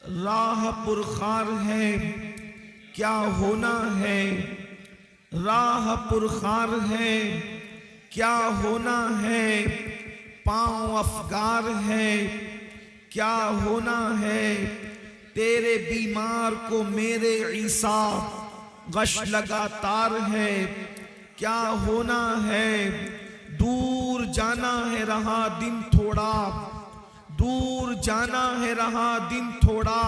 राह पुरखार है क्या होना है, राह पुरखार है क्या होना है, पांव अफगार है क्या होना है, तेरे बीमार को मेरे ईसा गश लगातार है क्या होना है, दूर जाना है रहा दिन थोड़ा, दूर जाना है रहा दिन थोड़ा,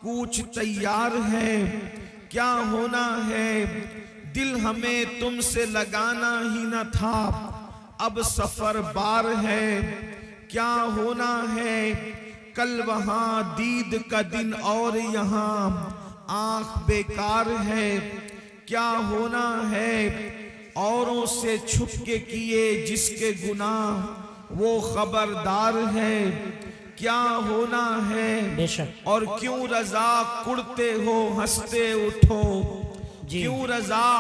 कुछ तैयार है क्या होना है, दिल हमें तुमसे लगाना ही न था, अब सफर बार है क्या होना है, कल वहां दीद का दिन और यहाँ आंख बेकार है क्या होना है, औरों से छुप के किए जिसके गुनाह वो खबरदार है क्या होना है, और क्यों रजा कुड़ते हो हंसते उठो, क्यों रजा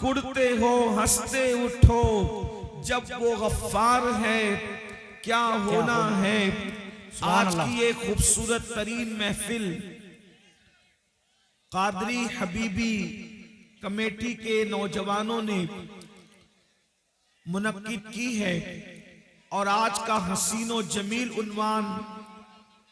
कुड़ते हो हंसते उठो, जब वो गफ्फार है क्या होना है। आज की ये खूबसूरत तरीन महफिल कादरी हबीबी कमेटी के नौजवानों ने मुनक्किद की है और आज का हसीनो जमील उन्वान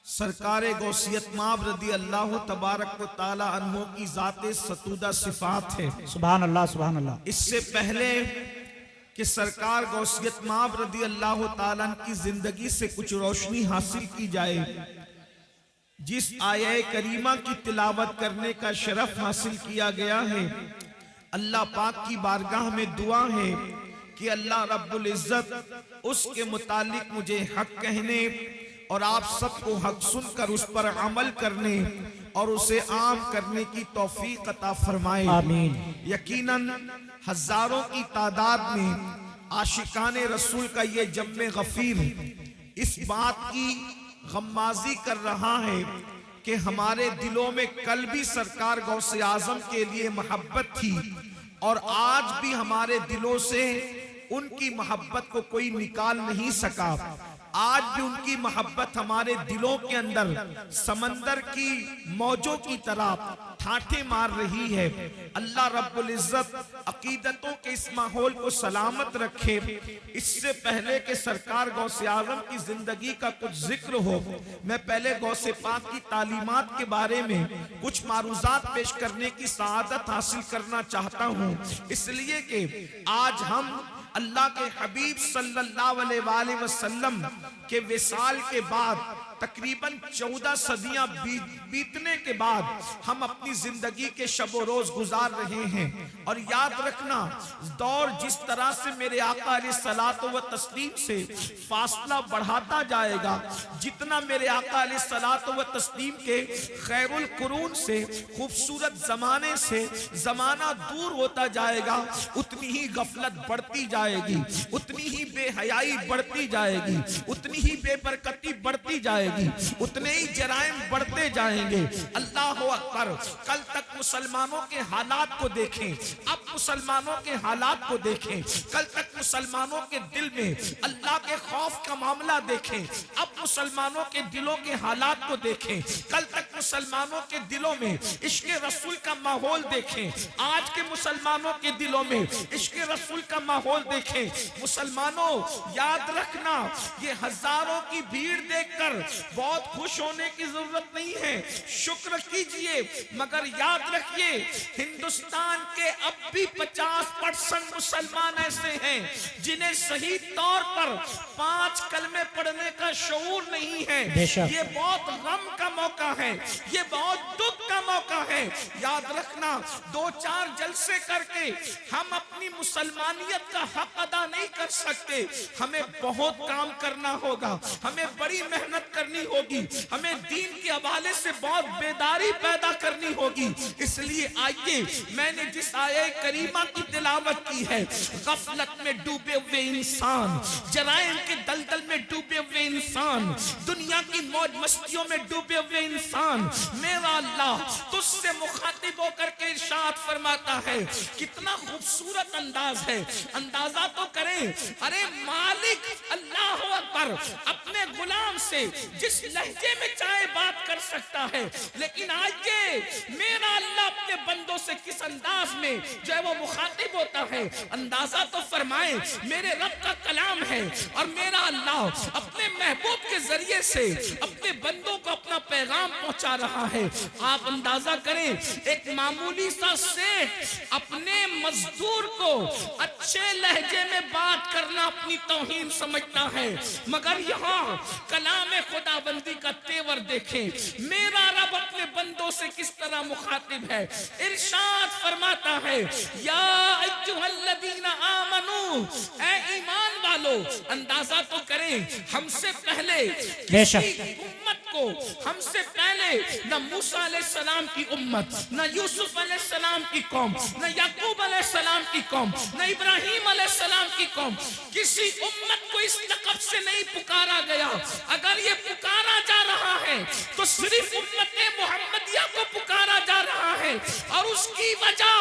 सरकारे गौसियत माब रदी अल्लाह तबारक व ताला अन्हो की जाते सतूदा सिफात है। सुभान अल्लाह सुभान अल्लाह। इससे पहले कि सरकार गौसियत माब रदी अल्लाह ताला की जिंदगी से कुछ रोशनी हासिल की जाए, जिस आया करीमा की तिलावत करने का शरफ हासिल किया गया है, अल्लाह पाक की बारगाह में दुआ है कि अल्लाह रब्बुल इज्जत उसके मुतालिक मुझे हक कहने और आप सबको हक सुनकर उस पर अमल करने और उसे आम करने की तौफीक अता फरमाए, आमीन। यकीनन हजारों की तादाद में आशिकाने रसूल का ये जम्मे गफीर इस बात की गम्माजी कर रहा है कि हमारे दिलों में कल भी सरकार गौसे आजम के लिए मोहब्बत थी और आज भी हमारे दिलों से उनकी मोहब्बत को कोई निकाल नहीं सका। आज भी उनकी मोहब्बत हमारे दिलों के अंदर समंदर की मौजों की तरह ठाठे मार रही है। अल्लाह रब्बुल इज्जत अकीदतों के इस माहौल को सलामत रखे। इससे पहले कि सरकार गौसे आजम की जिंदगी का कुछ जिक्र हो, मैं पहले गौसे पाक की तालीमात के बारे में कुछ मारूजात पेश करने की सआदत हासिल करना चाहता हूँ, इसलिए कि आज हम अल्लाह के हबीब सल्लल्लाहु अलैहि वसल्लम के विसाल के बाद तकरीबन 14 सदियां बीतने के बाद हम अपनी जिंदगी के शबो रोज गुजार रहे हैं। और याद रखना, दौर जिस तरह से मेरे आका अलैहिस्सलातो व तस्लीम से फासला बढ़ाता जाएगा, जितना मेरे आका अलैहिस्सलातो व तस्लीम के खैरुल कुरून से खूबसूरत जमाने से जमाना दूर होता जाएगा, उतनी ही गफलत बढ़ती जाएगी, उतनी ही बेहयाई बढ़ती जाएगी, उतनी ही बेबरकती बढ़ती जाएगी, उतने ही जराइम बढ़ते जाएंगे। अल्लाह अकबर। कल तक मुसलमानों के हालात को देखें, अब मुसलमानों के हालात को देखें। कल तक मुसलमानों के दिल में अल्लाह के खौफ का मामला देखें, अब मुसलमानों के दिलों के हालात को देखें। कल तक मुसलमानों के दिलों में इश्क रसूल का माहौल देखें, आज के मुसलमानों के दिलों में इश्क रसूल का माहौल देखें। मुसलमानों याद रखना, ये हजारों की भीड़ देखकर बहुत खुश होने की जरूरत नहीं है, शुक्र कीजिए, मगर याद रखिए हिंदुस्तान के अब भी 50% मुसलमान ऐसे हैं जिन्हें सही तौर पर 5 कलमे पढ़ने का शऊर नहीं है। ये बहुत गम का मौका है, ये बहुत दुख का मौका है। याद रखना, 2-4 जलसे करके हम अपनी मुसलमानियत का हक अदा नहीं कर सकते, हमें बहुत काम करना होगा, हमें बड़ी मेहनत करनी होगी, हमें दीन के हवाले से बहुत बेदारी पैदा करनी होगी। इसलिए आइए, मैंने जिस आये करीमा की तिलावत की है, गफलत में डूबे हुए इंसान, जराइम के दलदल में डूबे हुए इंसान, दुनिया की मौज मस्तियों में डूबे हुए इंसान, मेरा अल्लाह तुझसे मुखातिब होकर के इरशाद फरमाता है। कितना खूबसूरत अंदाज है, अंदाजा तो करें। अरे मालिक अल्लाह अकबर अपने गुलाम से जिस लहजे में चाहे बात कर सकता है, लेकिन आज ये मेरा अल्लाह अपने बंदों से किस अंदाज में जो है वो मुखातिब होता है, अंदाजा तो फरमाए। मेरे रब का कलाम है और मेरा अल्लाह अपने महबूब के जरिए से अपने बंदों को अपना पैगाम पहुंचा रहा है। आप अंदाजा करें, एक मामूली सा सेठ अपने मजदूर को अच्छे लहजे में बात करना अपनी तौहीन समझता है, मगर यहाँ कलाम खुदाबंदी का तेवर देखें। मेरा रब अपने बंदों से किस तरह मुखातिब है। इरशाद फरमाता है, या अय्युहल्लज़ीना आमनू, ऐ ईमान वालो। अंदाजा तो करें, हमसे पहले किसी उम्मत को, हमसे पहले न मूसा अलैहिस्सलाम की उम्मत, न यूसुफ अलैहिस्सलाम की कौम, न याकूब अलैहिस्सलाम की कौम, न इब्राहिम अलैहिस्सलाम की कौम, किसी उम्मत को इस लक़ब से नहीं पुकारा गया। अगर ये पुकारा जा रहा है तो सिर्फ उम्मत मुहम्मदिया को पुकारा जा रहा है, और उसकी वजह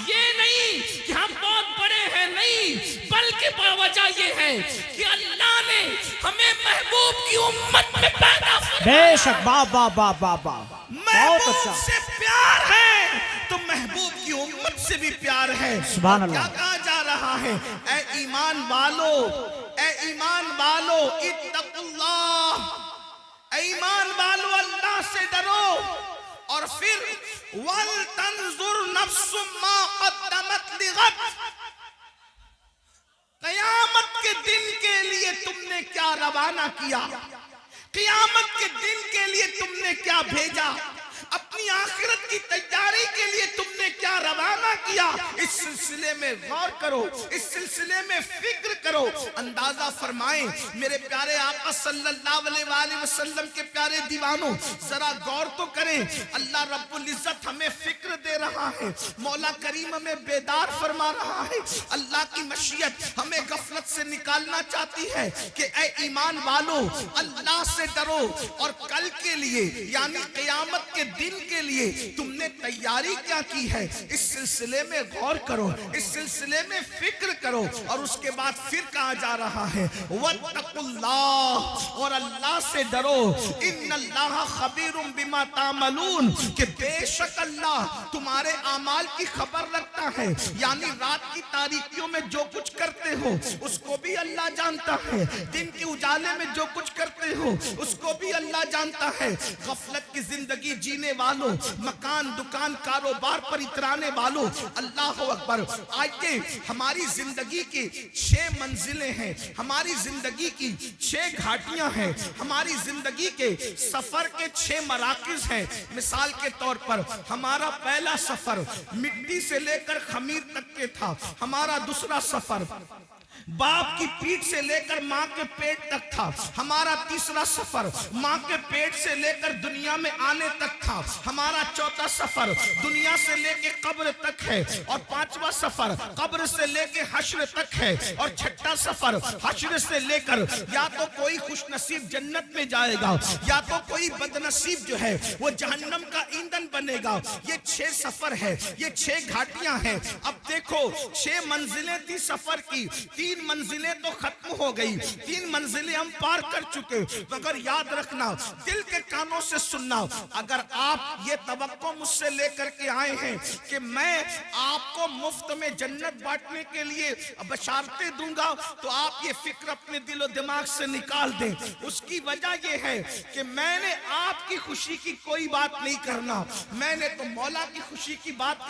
ये नहीं कि हम बहुत बड़े हैं, नहीं, बल्कि वजह ये है कि अल्लाह ने हमें महबूब की उम्मत में पैदा किया। बेशक, वाह वाह वाह वाह वाह, बहुत अच्छा। से प्यार है तो महबूब की उम्मत से भी प्यार है। सुभान अल्लाह। क्या कहा जा रहा है? ऐ ईमान वालो, ऐ ईमान वालो, इत्तकुल्लाह, ऐ ईमान वालो अल्लाह से डरो। और फिर वल तंजुर नफ्सुम मा क़द्दमत लिगद, क़यामत के दिन के लिए तुमने क्या रवाना किया, क़यामत के दिन के लिए तुमने क्या भेजा, अपनी आखिरत की तैयारी के लिए तुमने क्या रवाना किया। इस सिलसिले में गौर करो, इस सिलसिले में फिक्र करो। अंदाजा फरमाएं मेरे प्यारे आका सल्लल्लाहु अलैहि वसल्लम के प्यारे दीवानों, जरा गौर तो करें। अल्लाह रब्बुल इज्जत हमें फिक्र दे रहा है, मौला करीम हमें बेदार फरमा रहा है। अल्लाह की मशीयत हमें गफलत से निकालना चाहती है कि ऐ ईमान वालो अल्लाह से डरो, और कल के लिए यानी क़यामत के दिन के लिए तुमने तैयारी क्या की है, इस सिलसिले में गौर करो, इस सिलसिले में फिक्र करो। और उसके बाद फिर कहा जा रहा है वत्तकुल्लाह, और अल्लाह से डरो, इन्नल्लाह खबीरुम बिमा तामलून, कि बेशक अल्लाह तुम्हारे आमाल की खबर रखता है। यानी रात की तारीकियों में जो कुछ करते हो उसको भी अल्लाह जानता है, दिन के उजाले में जो कुछ करते हो उसको भी अल्लाह जानता है। गफलत की जिंदगी जीने वालों, मकान दुकान कारोबार पर इतराने वालों, अल्लाह अकबर। आइए, हमारी जिंदगी की 6 मंजिलें हैं, हमारी जिंदगी की 6 घाटियां हैं, हमारी जिंदगी के सफर के 6 मराकिज हैं। मिसाल के तौर पर हमारा पहला सफर मिट्टी से लेकर खमीर तक के था, हमारा दूसरा सफर बाप की पीठ से लेकर माँ के पेट तक था, हमारा तीसरा सफर माँ के पेट से लेकर दुनिया में आने तक था, हमारा चौथा सफर दुनिया से लेकर कब्र तक है, और 5वां सफर कब्र से लेकर हश्र तक है, और 6ठा सफर हश्र से लेकर या तो कोई खुशनसीब जन्नत में जाएगा या तो कोई बदनसीब जो है वो जहन्नम का ईंधन बनेगा। ये 6 सफर है, ये 6 घाटियां हैं। अब देखो 6 मंजिलें थी सफर की, 3 मंजिलें तो खत्म हो गई, 3 मंजिलें हम पार कर चुके। मगर याद रखना, दिल के कानों से सुनना, अगर आप ये तवक्को मुझसे लेकर के आए हैं कि मैं आपको मुफ्त में जन्नत बांटने के लिए बशारतें दूंगा, तो आप ये फिक्र अपने दिलो दिमाग से निकाल दें। उसकी वजह यह है कि मैंने आपकी खुशी की कोई बात नहीं करना, मैंने तो मौला की खुशी की बात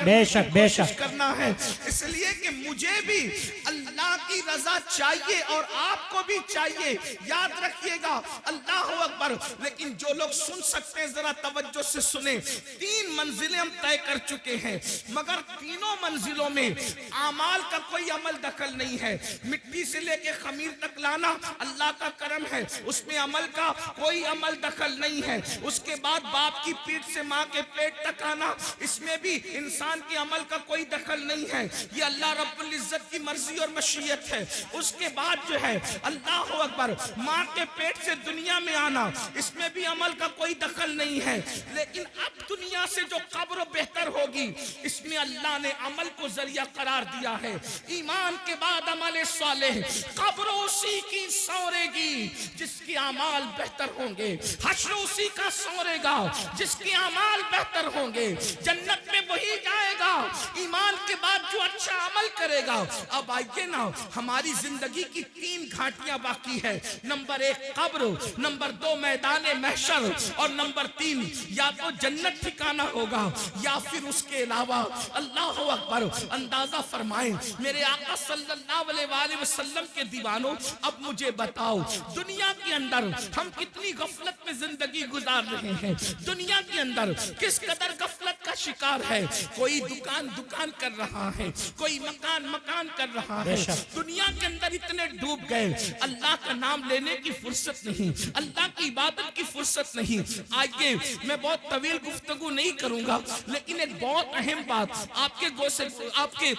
करना है। इसलिए कि मुझे भी अल्लाह की रजा चाहिए और आपको भी चाहिए। याद रखिएगा, अल्लाह अकबर। लेकिन जो लोग सुन सकते हैं जरा तवज्जो से सुने। 3 मंजिलें हम तय कर चुके हैं, मगर तीनों मंजिलों में आमाल का कोई अमल दखल नहीं है। मिट्टी से लेके खमीर तक लाना अल्लाह का करम है, उसमें अमल का कोई अमल दखल नहीं है। उसके बाद बाप की पीठ से माँ के पेट तक आना, इसमें भी इंसान के अमल का कोई दखल नहीं है। ये अल्लाह रब्बुल इज्जत की मर्जी और मशीयत है। है, उसके बाद जो है अल्लाह अकबर माँ के पेट से दुनिया में आना, इसमें भी अमल का कोई दखल नहीं है। लेकिन अब दुनिया से जो कब्र बेहतर होगी, इसमें अल्लाह ने अमल को जरिया करार दिया है। ईमान के बाद अमल सालेह, कब्र उसी की सौरेगी जिसके अमाल बेहतर होंगे, हश्र उसी का सौरेगा जिसके अमाल बेहतर होंगे, जन्नत में वही जाएगा ईमान के बाद जो अच्छा अमल करेगा। अब आइए ना, हमारी जिंदगी की 3 घाटियां बाकी है। नंबर 1 कब्र, नंबर 2 मैदान महशर, और नंबर 3 या तो जन्नत ठिकाना होगा या फिर उसके अलावा। अल्लाह अकबर। अंदाजा फरमाएं मेरे आका सल्लल्लाहु अलैहि वसल्लम के दीवानों, अब मुझे बताओ दुनिया के अंदर हम कितनी गफलत में जिंदगी गुजार रहे हैं। दुनिया के अंदर किस कदर गफलत का शिकार है। कोई दुकान कर रहा है, कोई मकान कर रहा है। दुनिया के अंदर इतने डूब गए, अल्लाह का नाम लेने की फुर्सत नहीं, अल्लाह की इबादत की फुर्सत नहीं। आइए, मैं बहुत तवील गुफ्तगू नहीं करूंगा, लेकिन एक बहुत अहम बात आपके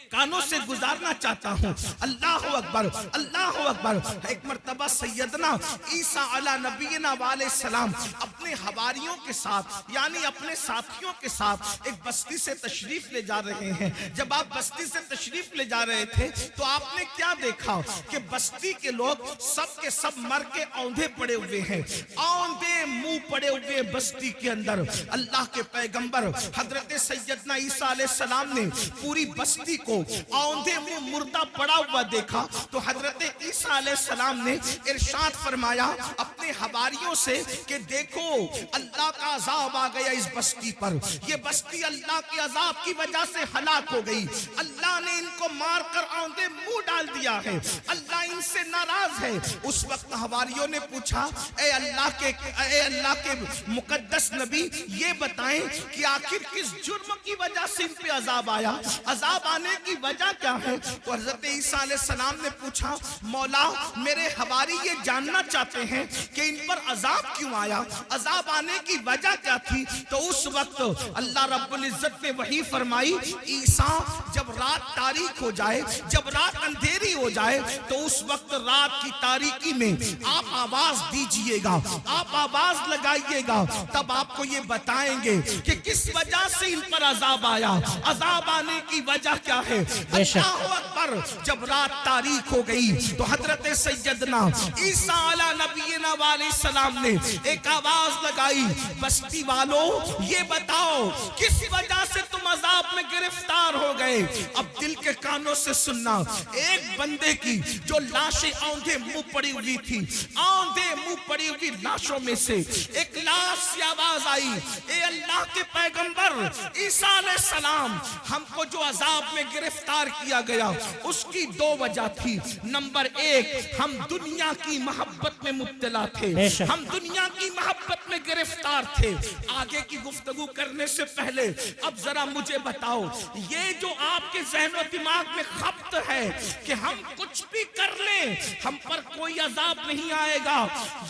कानों से गुजारना चाहता हूँ। अल्लाह अकबर, अल्लाह अकबर। एक मर्तबा सैयदना ईसा अला नबीना वाले सलाम अपने हवारियों के साथ, यानी अपने साथियों के साथ एक बस्ती से तशरीफ ले जा रहे हैं। जब आप बस्ती से तशरीफ ले जा रहे थे तो आपने क्या देखा कि बस्ती के लोग सब के सब मर के औंधे पड़े हुए हैं, औंधे मुंह पड़े हुए बस्ती के अंदर। अल्लाह के पैगंबर हजरत सैयदना ईसा अलैहि सलाम ने पूरी बस्ती को औंधे मुंह मुर्दा पड़ा हुआ देखा तो हजरत ईसा अलैहि सलाम ने इरशाद फरमाया अपने हवारियों से कि देखो अल्लाह का अजाब आ गया इस बस्ती पर, ये बस्ती अल्लाह के अजाब की वजह से हलाक हो गई। अल्लाह ने इनको मारकर औंधे मुंह डाल दिया है, अल्लाह इनसे नाराज है। उस वक्त हवारियों ने पूछा, ए अल्लाह के मुकद्दस नबी, ये बताएं कि आखिर किस जुर्म की वजह से इन पे अजाब आया, अजाब आने की वजह क्या है। तो हजरत ईसा अलैहि सलाम ने पूछा, मौला मेरे हवारी ये जानना चाहते हैं कि इन पर अजाब क्यों आया, अजाब आने की वजह क्या थी। तो उस वक्त अल्लाह रब्बुल इज्जत ने वही फरमाई, ईसा जब रात तारीक हो जाए, जब रात अंधेरी हो जाए, तो उस वक्त रात की तारीकी में आप आवाज दीजिएगा, आप आवाज लगाइएगा, तब आपको ये बताएंगे कि किस वजह से इन पर अजाब आया, अजाब आने की वजह क्या है। अल्लाहु अकबर। जब रात तारीक हो गई तो हजरत सैयदना ईसा अला नबीना वाले सलाम ने एक आवाज लगाई, बस्ती वालों ये बताओ किस वजह से तुम अजाब में गिरफ्तार हो गए। अब दिल के कानों से सुनना, एक बंदे की जो लाशें औंधे मुंह पड़ी हुई थी, औंधे मुंह पड़ी हुई लाशों में से एक लाश से आवाज आई, ए अल्लाह के पैगंबर ईसा अलैहि सलाम, हमको जो अजाब में गिरफ्तार किया गया उसकी 2 वजह थी। नंबर 1, हम दुनिया की मोहब्बत में मुब्तला थे, हम दुनिया की मोहब्बत में गिरफ्तार थे। आगे की गुफ्तगू करने से पहले अब जरा मुझे बताओ, ये जो आपके ज़हन और दिमाग में खप्त है कि हम कुछ भी कर लें हम पर कोई अजाब नहीं आएगा,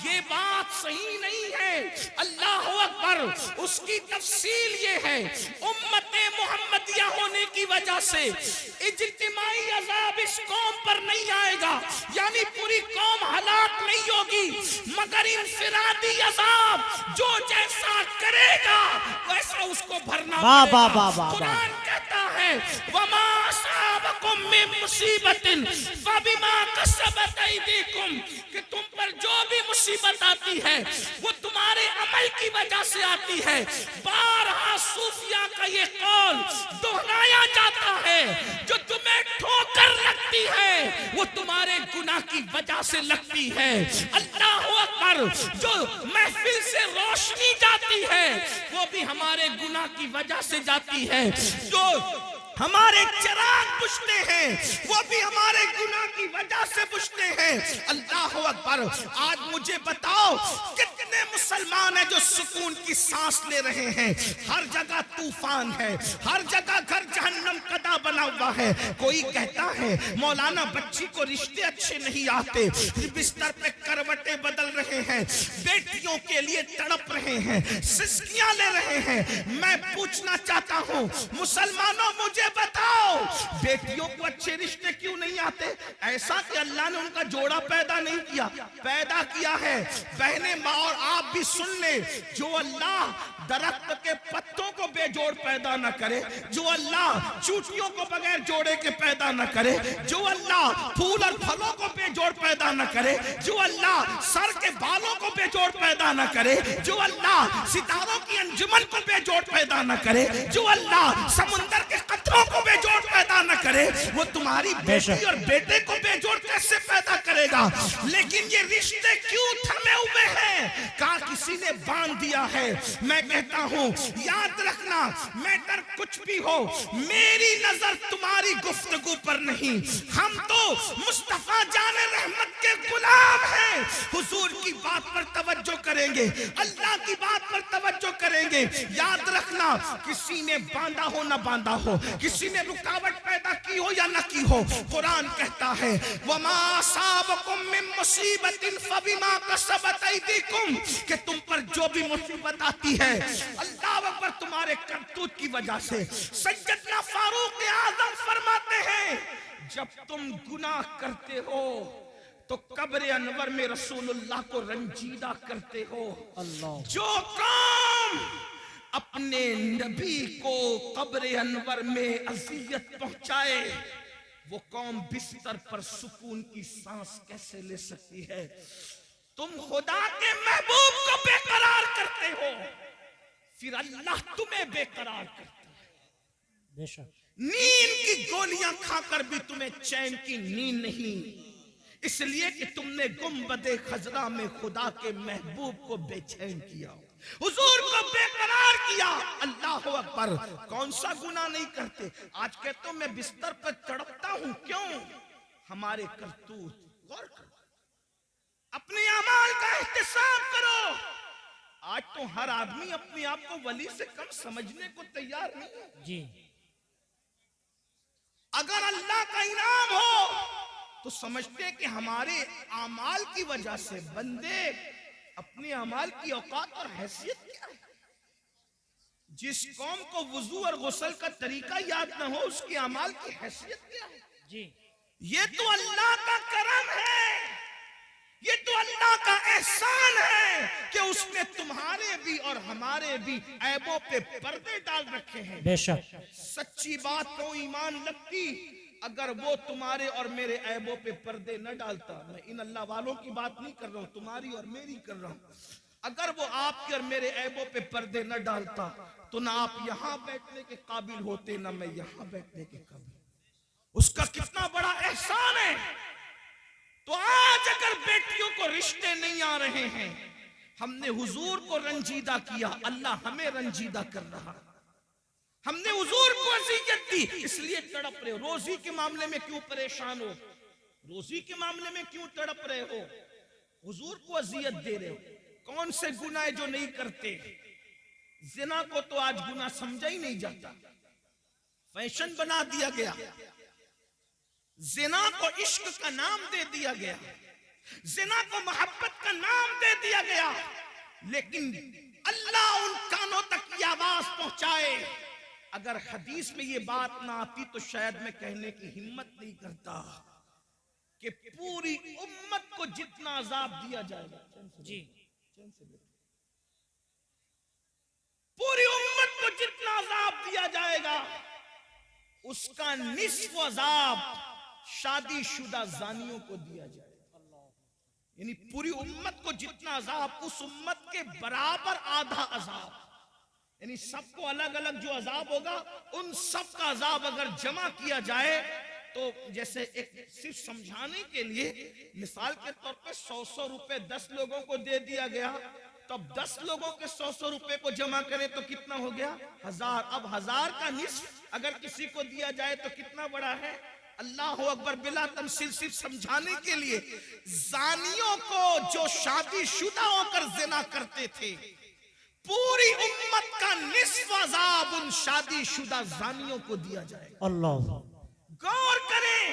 ये बात सही नहीं है। अल्लाह अकबर। उसकी तफसील ये है, उम्मते मुहम्मदिया होने की वजह से इज्तिमाई अजाब इस कौम पर नहीं आएगा, यानी पूरी कौम हलाक नहीं होगी, मगर इंफिरादी अजाब जो जैसा करेगा वैसा उसको भरना पड़ेगा। कुरान कहता है, वमा असाबकुम मिन मुसीबतिन फबिमा कसबत ऐदीकुम, कि तुम पर जो भी मुसीबत आती है वो तुम्हारे अमल की वजह से आती है। बारहा सूफिया का ये कौल दोहराया जाता है, जो तुम्हें ठोकर लगती है वो तुम्हारे गुनाह की वजह से लगती है। अल्लाह अकबर। जो महफिल से रोशनी जाती है वो भी हमारे गुनाह की वजह से जाती है, जो हमारे चिराग बुझते हैं वो भी हमारे गुनाह की वजह से बुझते हैं। अल्लाह अकबर। आज मुझे बताओ कितने कितने मुसलमान हैं जो सुकून की सांस ले रहे हैं। हर जगह तूफान है, हर जगह घर जहन्नम कदा बना हुआ है। कोई कहता है मौलाना बच्ची को रिश्ते अच्छे नहीं आते, बिस्तर पे करवटें बदल रहे हैं, बेटियों के लिए तड़प रहे हैं, सिसकियां ले रहे हैं। मैं पूछना चाहता हूं मुसलमानों, मुझे बताओ बेटियों को अच्छे रिश्ते क्यों नहीं आते? ऐसा कि अल्लाह ने उनका जोड़ा पैदा नहीं किया, पैदा किया है। बहने माँ और आप भी सुन ले, जो अल्लाह दरख्त के पत्तों को बेजोड़ पैदा न करे, जो अल्लाह चूटियों को बगैर जोड़े के पैदा न करे, जो अल्लाह फूल और फलों को बेजोड़ पैदा न करे, जो अल्लाह सर के बालों को बेजोड़ पैदा न करे, जो अल्लाह सितारों की अंजुमन को बेजोड़ पैदा न करे, जो अल्लाह समुंदर के कतरों को बेजोड़ पैदा न करे, वो तुम्हारी बेटी और बेटे को बेजोड़ कैसे पैदा करेगा? लेकिन ये रिश्ते क्यों थमे हुए हैं? कहा किसी ने बांध दिया है। मैं कहता हूं याद रखना, मैटर कुछ भी हो, मेरी नजर तुम्हारी गुफ्तगू पर नहीं। हम तो मुस्तफा जाने रहमत के गुलाम हैं। हुजूर की बात पर तवज्जो करेंगे, अल्लाह की बात पर तवज्जो करेंगे। याद रखना, किसी ने बांधा हो ना बांधा हो, किसी ने रुकावट पैदा की हो या ना की हो, कुरान कहता है वमा असाबकुम मिन मुसीबतिन फबिमा कसबत ऐदीकुम, कि तुम पर जो भी मुसीबत आती है अल्लाह अकबर तुम्हारे करतूत की वजह से। सैयदना फारूक आजम फरमाते हैं जब तुम गुनाह करते हो तो कब्र अनवर में रसूलुल्लाह को रंजीदा करते हो। जो काम अपने नबी को कब्र अनवर में अजियत पहुंचाए, वो कौम बिस्तर पर सुकून की सांस कैसे ले सकती है? तुम खुदा के महबूब को बेकरार करते हो, फिर अल्लाह तुम्हें बेकरार करता है। बेशक नींद की गोलियां खाकर भी तुम्हें चैन की नींद नहीं, इसलिए कि तुमने गुंबदे खजरा में खुदा के महबूब को बेचैन किया, हुजूर को बेकरार किया। अल्लाह अकबर, कौन सा गुनाह नहीं करते? आज कहते हो मैं बिस्तर पर तड़पता हूं, क्यों? हमारे करतूत। गौर करो, अपने अमाल का एहतिसाब करो। आज तो हर आदमी अपने आप को वली से कम समझने को तैयार नहीं है जी। अगर अल्लाह का इनाम हो तो समझते कि हमारे अमाल की वजह से बंदे अपने अमाल की औकात और हैसियत क्या है। जिस कौम को वुजू और गुस्ल का तरीका याद न हो, उसके अमाल की हैसियत क्या है जी। ये तो अल्लाह का करम है, ये तो अल्लाह का एहसान है कि उसने तुम्हारे भी और हमारे भी ऐबों पे पर्दे डाल रखे हैं। बेशक सच्ची बात को ईमान लगती अगर वो तुम्हारे और मेरे ऐबों पे पर्दे न डालता। मैं इन अल्लाह वालों की बात नहीं कर रहा हूं, तुम्हारी और मेरी कर रहा हूं। अगर वो आपके और मेरे ऐबों पे पर्दे न डालता तो ना आप यहां बैठने के काबिल होते, ना मैं यहां बैठने के काबिल। उसका कितना बड़ा एहसान है। तो आज अगर बेटियों को रिश्ते नहीं आ रहे हैं, हमने हुजूर को रंजीदा किया, अल्लाह हमें रंजीदा कर रहा। हमने हुजूर को अज़ियत दी, इसलिए तड़प रहे हो। रोजी के मामले में क्यों परेशान हो? रोजी के मामले में क्यों तड़प रहे हो? हुजूर को अज़ियत दे रहे हो। कौन से गुनाह जो नहीं करते? जिना को तो आज गुनाह समझा ही नहीं जाता, फैशन बना दिया गया। जिना को इश्क का नाम दे दिया गया, जिना को मोहब्बत का नाम दे दिया गया। लेकिन अल्लाह उन कानों तक ये आवाज पहुंचाए। अगर हदीस में ये बात ना आती तो शायद मैं कहने की हिम्मत नहीं करता कि पूरी उम्मत को जितना अजाब दिया जाएगा जी, पूरी उम्मत को जितना अजाब दिया जाएगा उसका निस्फ अजाब शादीशुदा जानियों को दिया जाएगा। यानी पूरी उम्मत को जितना अजाब, उस उम्मत के बराबर आधा अजाब। यानी सबको अलग अलग जो अजाब होगा, उन सब का अजाब अगर जमा किया जाए तो जैसे एक सिर्फ समझाने के लिए मिसाल के तौर पे 100 रुपए 10 लोगों को दे दिया गया, तब 10 लोगों के 100 रुपए को जमा करें तो कितना हो गया? 1000। अब 1000 का निस्फ अगर किसी को दिया जाए तो कितना बड़ा है? अल्लाह अकबर, बिला तमसील, सिर्फ समझाने के लिए, जानियों को जो शादीशुदा होकर जिना करते थे, पूरी उम्मत का निस्फ अजाब उन शादीशुदा जानियों को दिया जाएगा। अल्लाह, गौर करें,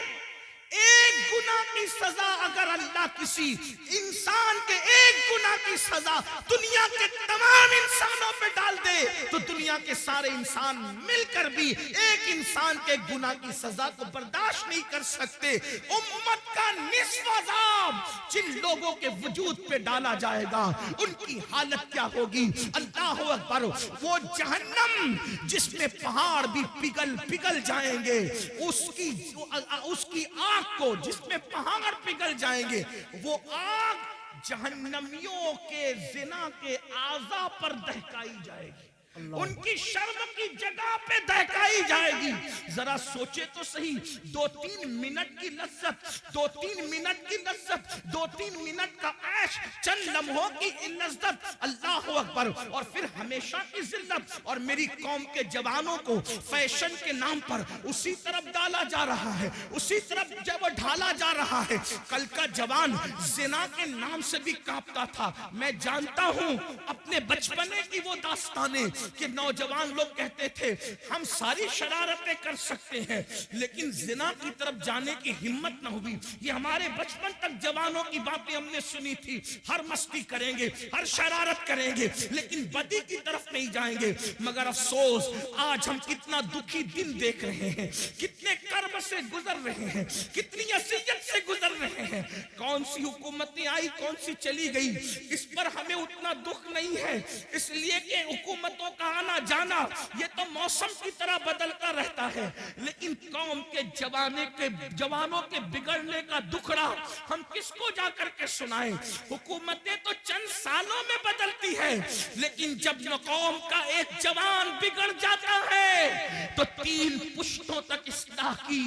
एक गुनाह की सजा अगर अल्लाह किसी इंसान के एक गुनाह की सजा दुनिया के तमाम इंसानों पे डाल दे, तो दुनिया के सारे इंसान मिलकर भी एक इंसान के गुनाह की सजा को बर्दाश्त नहीं कर सकते। उम्मत का निस्फ अजाब जिन लोगों के वजूद पे डाला जाएगा, उनकी हालत क्या होगी? अल्लाह अकबर, वो जहन्नम जिसमें पहाड़ भी पिघल पिघल जाएंगे, उसकी आग को जिसमें पहाड़ पिघल जाएंगे, वो आग जहन्नमियों के जिना के आज़ा पर दहकाई जाएगी, उनकी शर्म की जगह पे दहकाई जाएगी। जरा सोचे तो सही, 2-3 मिनट की लज्जत, 2-3 मिनट की लज्जत, 2-3 मिनट का ऐश, चंद लम्हों की लज्जत, अल्लाह अकबर, और फिर हमेशा की जिल्लत। और मेरी कौम के जवानों को फैशन के नाम पर उसी तरफ डाला जा रहा है, उसी तरफ जब ढाला जा रहा है। कल का जवान जिना के नाम से भी कांपता था। मैं जानता हूं अपने बचपने की वो दास्तानें कि नौजवान लोग कहते थे हम सारी शरारतें कर सकते हैं, लेकिन जिना की तरफ जाने की हिम्मत न हुई। ये हमारे बचपन तक जवानों की बातें हमने सुनी थी, हर मस्ती करेंगे, हर शरारत करेंगे, लेकिन बदी की तरफ नहीं जाएंगे। मगर अफसोस, आज हम कितना दुखी दिन देख रहे हैं, कितने कर्म से गुजर रहे हैं, कितनी असियत से गुजर रहे हैं। कौन सी हुकूमतें आई, कौन सी चली गई, इस पर हमें उतना दुख नहीं है, इसलिए कि हुकूमतों का आना जाना ये तो मौसम की तरह बदलता रहता है। लेकिन कौम के जवानों के बिगड़ने का दुखड़ा हम किसको जाकर के सुनाएं? हुकूमतें तो चंद सालों में बदलती है, लेकिन जब कौम का एक जवान बिगड़ जाता है तो 3 पुश्तों तक इस्लाह की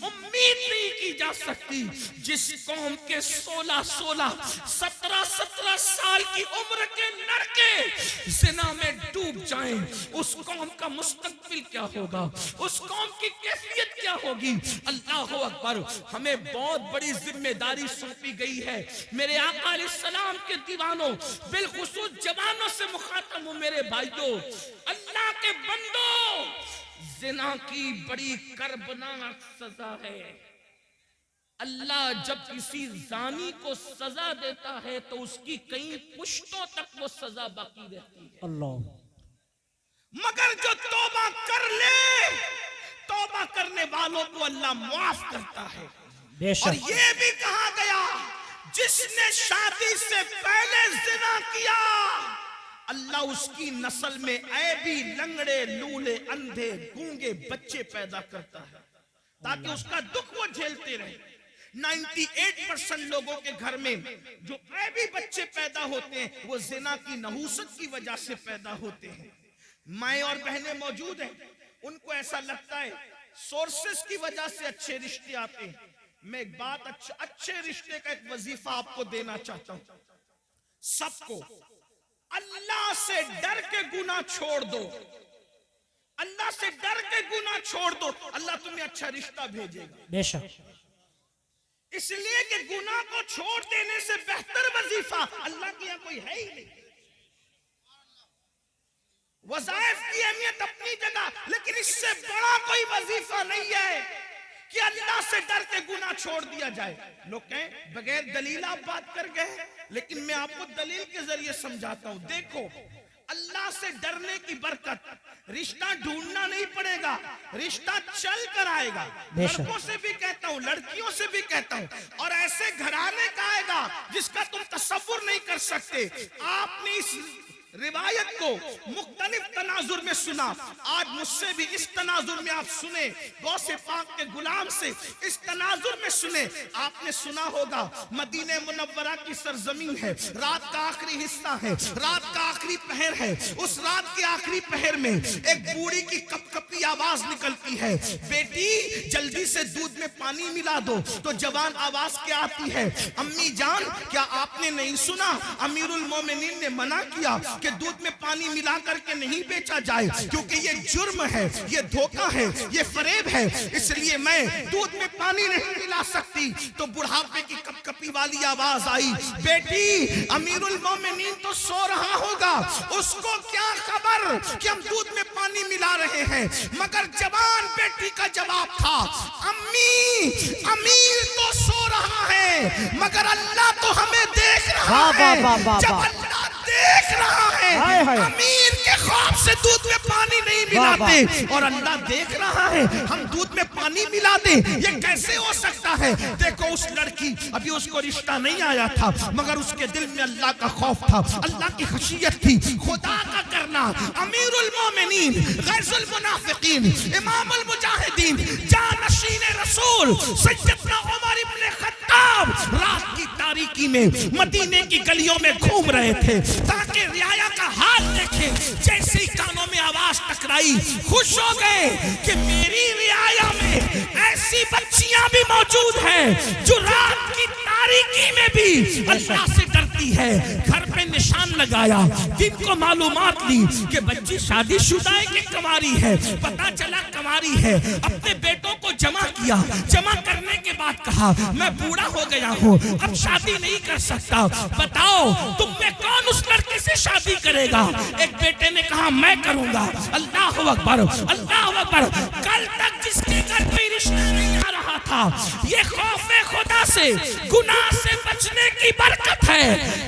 उम्मीद नहीं की जा सकती। जिस कौम के 16-16, 17-17 साल की उम्र के लड़के जिना में डूब जाएं, उस कौम का मुस्तकबिल क्या होगा, उस कौम की कैफियत क्या होगी? अल्लाह अकबर, हमें बहुत बड़ी जिम्मेदारी सौंपी गई है। मेरे आका अलैहिस्सलाम के दीवानों, बिलखुसूस जवानों से मुखातब हूं, मेरे भाइयों, अल्लाह के बंदो, जिना की बड़ी कर्बनाक सजा है। अल्लाह जब किसी जानी को सजा देता है तो उसकी कई पुश्तों तक वो सजा बाकी रहती है। अल्लाह, मगर जो तौबा कर ले, तौबा करने वालों को अल्लाह माफ करता है। और ये भी कहा गया, जिसने शादी से पहले जिना किया, अल्लाह उसकी नस्ल में ऐबी, लंगड़े, लूले, अंधे, गूंगे बच्चे पैदा करता है, ताकि उसका दुख वो झेलते रहे। 98% लोगों के घर में जो ऐबी बच्चे पैदा होते हैं, वो जिना की नहूसत की वजह से पैदा होते हैं। माएं और बहनें मौजूद हैं, उनको ऐसा लगता है सोर्सेस की वजह से अच्छे रिश्ते आते हैं। मैं एक बात, अच्छे रिश्ते का एक वजीफा आपको देना चाहता हूं। सबको अल्लाह से डर के गुनाह छोड़ दो, अल्लाह से डर के गुनाह छोड़ दो, अल्लाह तुम्हें अच्छा रिश्ता भेजेगा। बेशक, इसलिए कि गुनाह को छोड़ देने से बेहतर वजीफा अल्लाह के यहां कोई है ही नहीं। वज़ाइफ की अहमियत अपनी जगह, लेकिन इससे बड़ा कोई वजीफा नहीं है कि अल्लाह से डर के गुनाह छोड़ दिया जाए। लोग कहें बगैर दलील आप बात कर गए, लेकिन मैं आपको दलील के जरिए समझाता हूं। देखो, अल्लाह से डरने की बरकत, रिश्ता ढूंढना नहीं पड़ेगा, रिश्ता चल कर आएगा। लड़कों से भी कहता हूं, लड़कियों से भी कहता हूं, और ऐसे घराने का आएगा जिसका तुम तसव्वुर नहीं कर सकते। आपने इस रिवायत को मुख्तलिफ तनाजुर में सुना, आज मुझसे भी इस तनाजुर में आप सुने, गौसे पाक के गुलाम से इस तनाजुर में सुने। आपने सुना होगा, मदीने मुनव्वरा की सरजमीन है, रात का आखिरी हिस्सा है, रात का आखिरी पहर है। उस रात के आखिरी पहर में एक बूढ़ी की कपकपी आवाज निकलती है, बेटी जल्दी से दूध में पानी मिला दो। तो जवान आवाज क्या आती है, अम्मी जान क्या आपने नहीं सुना, अमीरुल मोमिनीन ने मना किया। कि दूध में पानी मिला करके नहीं बेचा जाए, क्योंकि ये जुर्म है, ये धोखा है, ये फरेब है, इसलिए मैं दूध में पानी नहीं मिला सकती। तो बुढ़ापे की कपकपी वाली आवाज आई, बेटी अमीरुल मोमिनीन तो सो रहा होगा, उसको क्या खबर कि हम दूध में पानी मिला रहे हैं। मगर जवान बेटी का जवाब था, अम्मी अमीर तो सो रहा है मगर अल्लाह तो हमें देख रहा है। जब अल्लाह देख रहा है, अमीर के ख्वाब से दूध में पानी नहीं मिलाते और अल्लाह देख रहा है हम दूध में पानी मिला दे, ये कैसे हो सकता है। देखो उस लड़की, अभी उसको रिश्ता नहीं आया था मगर उसके दिल में अल्लाह का खौफ था, अल्लाह की खशियत थी, खुदा का करना। अमीरुल मोमिनीन, गैजुल मुनाफिकीन, इमामुल मुजाहिदीन, जानशीन रसूल सैयदना उमर इब्न खत्ताब रात की तारीकी में मदीने की गलियों में घूम रहे थे ताकि रियाया का हाल देखें। जैसे ही कानों में आवाज टकराई, खुश हो गए कि मेरी रियाया में ऐसी बच्चियां भी मौजूद हैं जो रात की तारीकी में भी अल्लाह से डरती है। घर पे निशान लगाया, दिन को मालूमात ली कि बच्ची शादीशुदा है कि कंवारी है। पता चला कंवारी है। अपने बेटों को जमा किया, जमा करने के बाद कहा मैं बूढ़ा हो गया हूँ, अब शादी नहीं कर सकता, बताओ तुम में कौन उस लड़के से शादी करेगा। एक बेटे ने कहा मैं करूंगा। अल्लाह अकबर, अल्लाह अकबर। कल तक जिसके घर कोई रिश्ता नहीं आ रहा था, ये खौफे खुदा से, गुनाह से बचने की बरकत है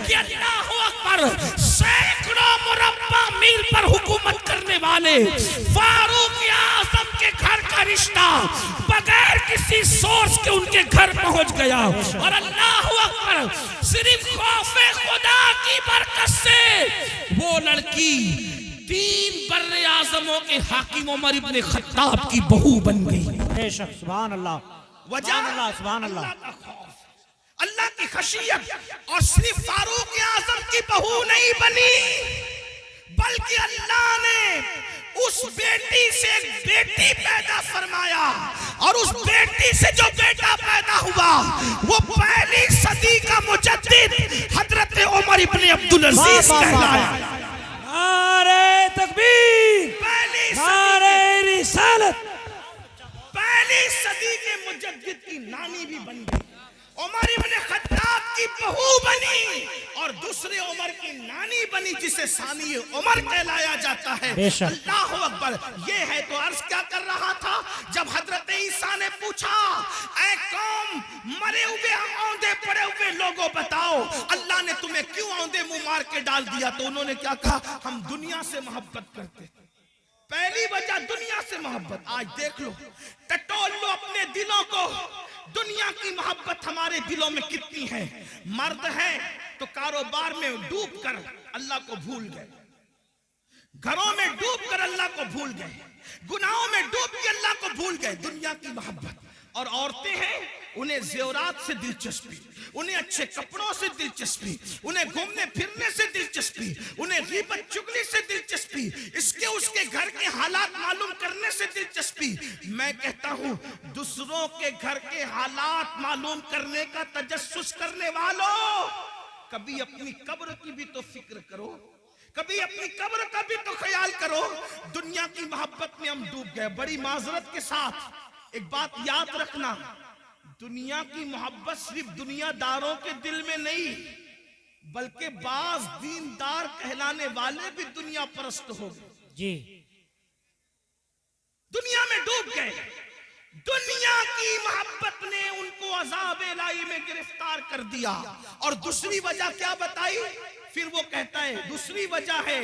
कि अल्लाह अकबर सैकड़ों मुरब्बा मील पर हुकूमत करने वाले फारूक आजम के घर का रिश्ता बगैर किसी सोर्स के उनके घर पहुंच गया। और अल्लाह अकबर, सिर्फ खौफे खुदा की बरकत से वो लड़की 3 बर्रे आजमों के हाकिम उमर इब्न खत्ताब की बहू बन गई। बेशक, सुभान अल्लाह, वजह अल्लाह, सुभान अल्लाह, अल्लाह का खौफ, अल्लाह की खशियत। और सिर्फ फारूक आजम की बहू नहीं बनी, बल्कि अल्लाह ने उस बेटी से एक बेटी पैदा फरमाया और उस बेटी से जो बेटा पैदा हुआ वो पहली सदी का मुजद्दिद हजरत उमर इब्न अब्दुल अजीज कहलाया। नारे तकबीर, नारे रिसालत। पहली सदी के मुजद्दिद की नानी भी बन गई, उमर इब्न खत्ताब की बहू बनी और दूसरे उमर की नानी बनी, जिसे सानी उमर कहलाया जाता है। अल्लाह अकबर। ये है तो अर्ज क्या कर रहा था, जब हजरत ईसा ने पूछा ऐ कौम मरे हुए औंधे पड़े हुए लोगों बताओ अल्लाह ने तुम्हें क्यों औंधे मुंह मार के डाल दिया, तो उन्होंने क्या कहा, हम दुनिया से मोहब्बत करते। पहली वजह दुनिया से मोहब्बत। आज देख लो, टटोल लो अपने दिलों को, दुनिया की मोहब्बत हमारे दिलों में कितनी है। मर्द है तो कारोबार में डूब कर अल्लाह को भूल गए, घरों में डूब कर अल्लाह को भूल गए, गुनाहों में डूब के अल्लाह को भूल गए, दुनिया की मोहब्बत। और औरतें हैं, उन्हें ज़ेवरात से दिलचस्पी, उन्हें अच्छे कपड़ों से दिलचस्पी, उन्हें घूमने फिरने से दिलचस्पी, उन्हें गीबत चुगली से दिलचस्पी, इसके उसके घर के हालात मालूम करने से दिलचस्पी। मैं कहता हूं, दूसरों के घर के हालात मालूम करने का तजस्सुस करने वालों, कभी अपनी कब्र की भी तो फिक्र करो, कभी अपनी कब्र का भी तो ख्याल करो। दुनिया की मोहब्बत में हम डूब गए। बड़ी माजरत के साथ एक बात याद रखना, दुनिया की मोहब्बत सिर्फ दुनियादारों के दिल में नहीं, बल्कि बाज दीनदार कहलाने वाले भी दुनिया परस्त हो गए जी, दुनिया में डूब गए। दुनिया की मोहब्बत ने उनको अज़ाब इलाही में गिरफ्तार कर दिया। और दूसरी वजह क्या बताई, फिर वो कहता है दूसरी वजह है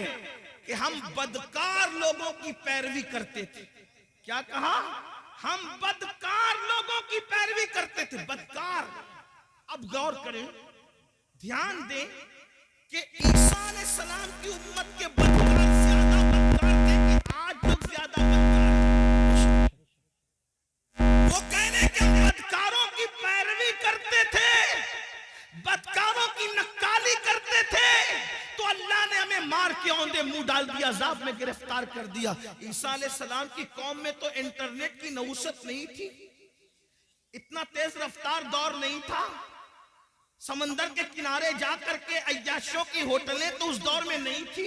कि हम बदकार लोगों की पैरवी करते थे। क्या कहा, हम बदकार लोगों की पैरवी करते थे। बदकार, अब गौर करें, ध्यान दें कि ईसा अलैहिस्सलाम की उम्मत के बदकार ज्यादा बदकार थे कि आज लोग ज्यादा बदकार। वो कहने के बदकारों की पैरवी करते थे, बदकारों की नक्काली करते थे, तो अल्लाह ने हमें मार के औंधे मुंह डाल दिया, अज़ाब में गिरफ्तार कर दिया। ईसा अलैहिस्सलाम की कौम में तो इंटरनेट की नहुसत नहीं थी, इतना तेज रफ्तार दौर नहीं था, समंदर के किनारे जाकर के अय्याशों की होटलें तो उस दौर में नहीं थी।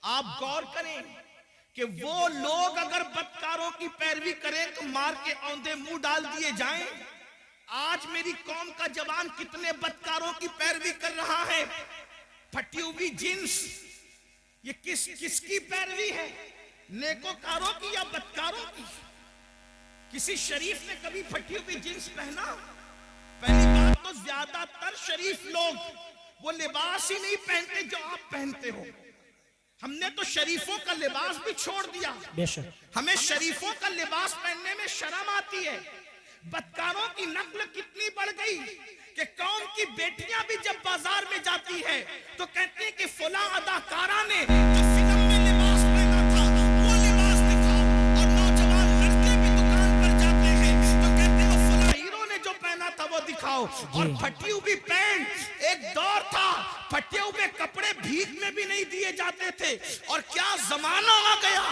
आप गौर करें कि वो लोग अगर बदकारों की पैरवी करें तो मार के औंधे मुंह डाल दिए जाएं। आज मेरी कौम का जवान कितने बदकारों की पैरवी कर रहा है। फटी हुई जींस, ये किसकी पैरवी है? नेकोकारों की या बदकारों की? किसी शरीफ ने कभी फटी हुई जींस पहना? पहली बात तो ज्यादातर शरीफ लोग वो लिबास ही नहीं पहनते जो आप पहनते हो। हमने तो शरीफों का लिबास भी छोड़ दिया। बेशक हमें शरीफों का लिबास पहनने में शर्म आती है। बदकारों की नस्ल कितनी बढ़ गई कि कौम की बेटियां भी जब बाजार में जाती है तो कहती है कि फला अदाकारा ने जो फिल्म में लिबास पहना था वो लिबास दिखाओ। और नौजवान लड़के भी दुकान पर जाते हैं तो कहते हैं फला हीरो ने जो पहना था वो दिखाओ। और फटी हुई पैंट, एक दौर था फटे हुए कपड़े भीख में भी नहीं दिए जाते थे। और क्या जमाना आ गया,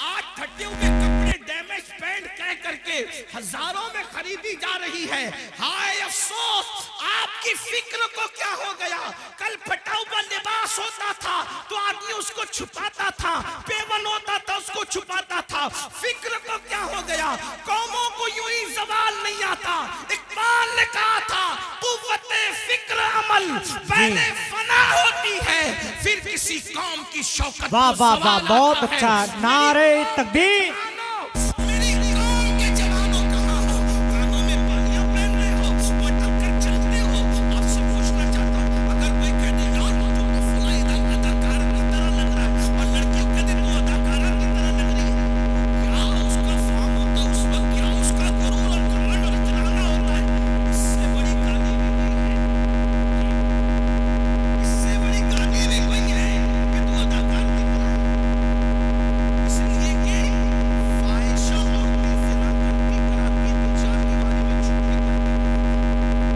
आज फटे हुए कपड़े डैमेज पैंट कह करके हजारों में खरीदी जा रही है। हाय अफसोस, आपकी फिक्र को क्या हो गया। कल फटा हुआ लिबास होता था तो आदमी उसको छुपाता था, पेवन होता था उसको छुपाता था। फिक्र को क्या हो गया। कौमों को यूं ही जवाल नहीं आता। इकबाल ने कहा था कुव्वते फिक्र अमल पहले फना होती है फिर किसी कौम की शौकत। वाह वाह वाह, बहुत अच्छा। नारे तकबीर। मेरी कौम के जवानों कहाँ हो? कानों में बालियां पहन रहे हो, पटक कर चलते हो। आपसे पूछना चाहता हूँ, अगर कोई कह दे यार जो तो फला अदाकार की तरह लग रहा है और लड़कियों कह दे तू अदाकारा की तरह लग रही है, क्या उसका फार्म होता है उस वक्त, क्या उसका गुरूर और घमंड और इतराना होता है। इससे बड़ी गाली भी नहीं है, इससे बड़ी गाली भी नहीं है कि तू अदाकार की तरह। इसलिए कि फाहिशा और जिना करती कराती तो चार दीवारी में छुपी करती।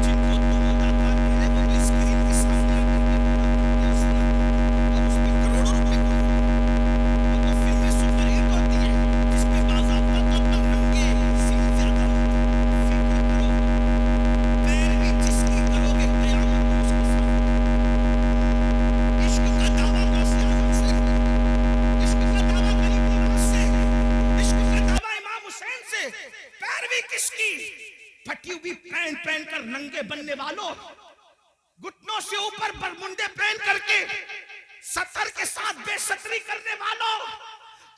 जिनको तुम अदाकार कह रहे हो तो स्क्रीन के सामने आकर के पूरा जिना और उस पे करोड़ों रुपए कमाओ। वो तो फिल्में सुपरहिट होती हैं जिसमें बाज़ाब्ता तौर पर नंगे सीन ज्यादा होते हैं। फिक्र करो, पैरवी जिसकी करोगे क़यामत में उसके साथ। इश्क का दावा गौसे आज़म से, इश्क का दावा गरीब नवाज से, इश्क का दावा इमाम हुसैन से। पैरवी किसकी? फटी हुई पैंट पहनकर नंगे बनने वालों, घुटनों से ऊपर बरमुंडे पहन करके सतर के साथ बेसतरी करने वालों,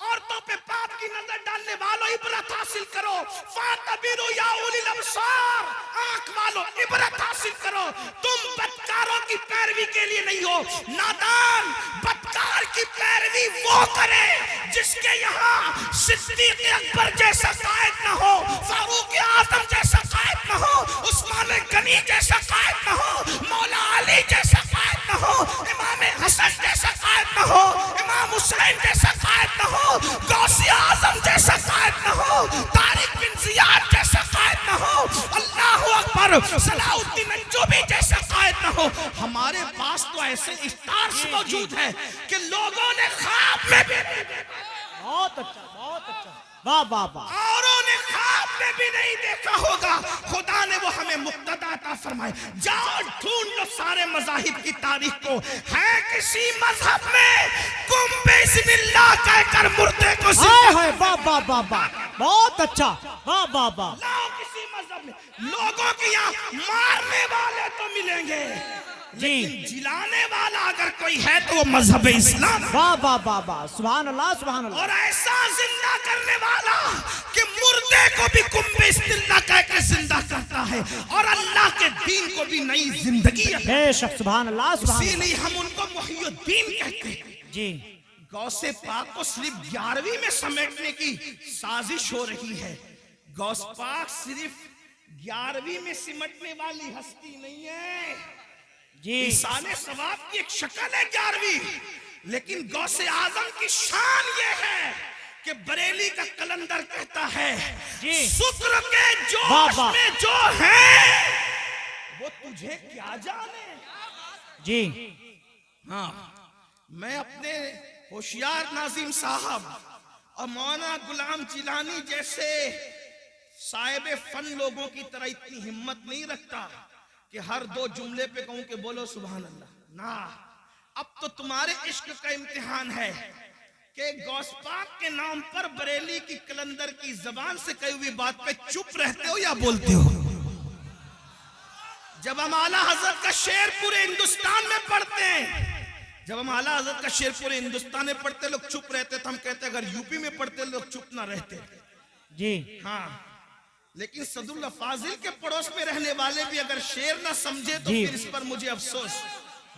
औरतों पे पाप की नजर डालने वालों, इबरत हासिल करो। फातबिरू या उलिल अबसार, आंख वालों इबरत हासिल करो। तुम बदकारों की पैरवी के लिए नहीं हो। नादान बदकार की पैरवी वो करे जिसके यहाँ सिद्दीक अकबर जैसा कायद न हो, फारूक आजम जैसा कायद न हो, उस्मान गनी जैसा कायद न हो, मौला अली जैसा कायद न हो, इमाम हसन जैसा कायद न हो, इमाम हुसैन जैसा कायद न हो, गौसे आजम जैसा कायद न हो, तारिक बिन जियाद जैसा कायद न हो, अल्लाहु अकबर सलाउद्दीन अय्यूबी जैसा कायद न हो। हमारे पास तो ऐसे स्टार्स मौजूद हैं कि लोगों ने ख्वाब में भी बहुत अच्छा, बहुत अच्छा। वाह वाह वाह। औरों ने ख्वाब में भी नहीं देखा होगा। खुदा ने वो हमें मुक्तदा अता फरमाए। जाओ ढूंढ लो सारे मज़ाहिब की तारीख को, है किसी मजहब में कुम बिस्मिल्लाह कहकर मुर्दे को हाय हाय, वाह वाह वाह वाह, बहुत अच्छा। वाह वाह वाह। लाओ किसी मजहब में। लोगों के यहाँ मारने वाले तो मिलेंगे लेकिन जिलाने वाला अगर कोई है तो वो मजहब इस्लाम। वाह वाह वाह वाह, सुभान अल्लाह सुभान अल्लाह। और ऐसा जिंदा करने वाला कि मुर्दे को भी कुंभे इस्तिल्ला कह के जिंदा करता है और अल्लाह के दीन को भी नई जिंदगी है। बेशक, सुभान अल्लाह सुभान अल्लाह। इसीलिए हम उनको मुहियुद्दीन कहते हैं जी। गौसे पाक को सिर्फ 11वीं में समेटने की साजिश हो रही है। गौस पाक सिर्फ 11वीं में सिमटने वाली हस्ती नहीं है जी। इंसाने सवाब की एक शक्ल है 11वीं, लेकिन गौसे आजम की शान ये है कि बरेली का कलंदर कहता है जी। शुक्र के जोश वाह, वाह। में जो है वो तुझे क्या जाने। जी हाँ, मैं अपने होशियार नाजिम साहब और मौलाना गुलाम जिलानी जैसे साहिब फन लोगों की तरह इतनी हिम्मत नहीं रखता कि हर 2 जुमले पे कहूं कि बोलो सुभान अल्लाह ना। अब तो तुम्हारे इश्क का इम्तिहान है कि गौस पाक के नाम पर बरेली की कलंदर की जबान से कही हुई बात पे चुप रहते हो या बोलते हो। जब हम आला हजरत का शेर पूरे हिंदुस्तान में पढ़ते हैं, जब हम आला हजरत का शेर पूरे हिंदुस्तान में पढ़ते लोग चुप रहते तो हम कहते अगर यूपी में पढ़ते लोग चुप ना रहते जी। हाँ, लेकिन सदुल्ला फाजिल के पड़ोस में रहने वाले भी अगर शेर ना समझे तो जी। फिर इस पर मुझे अफसोस।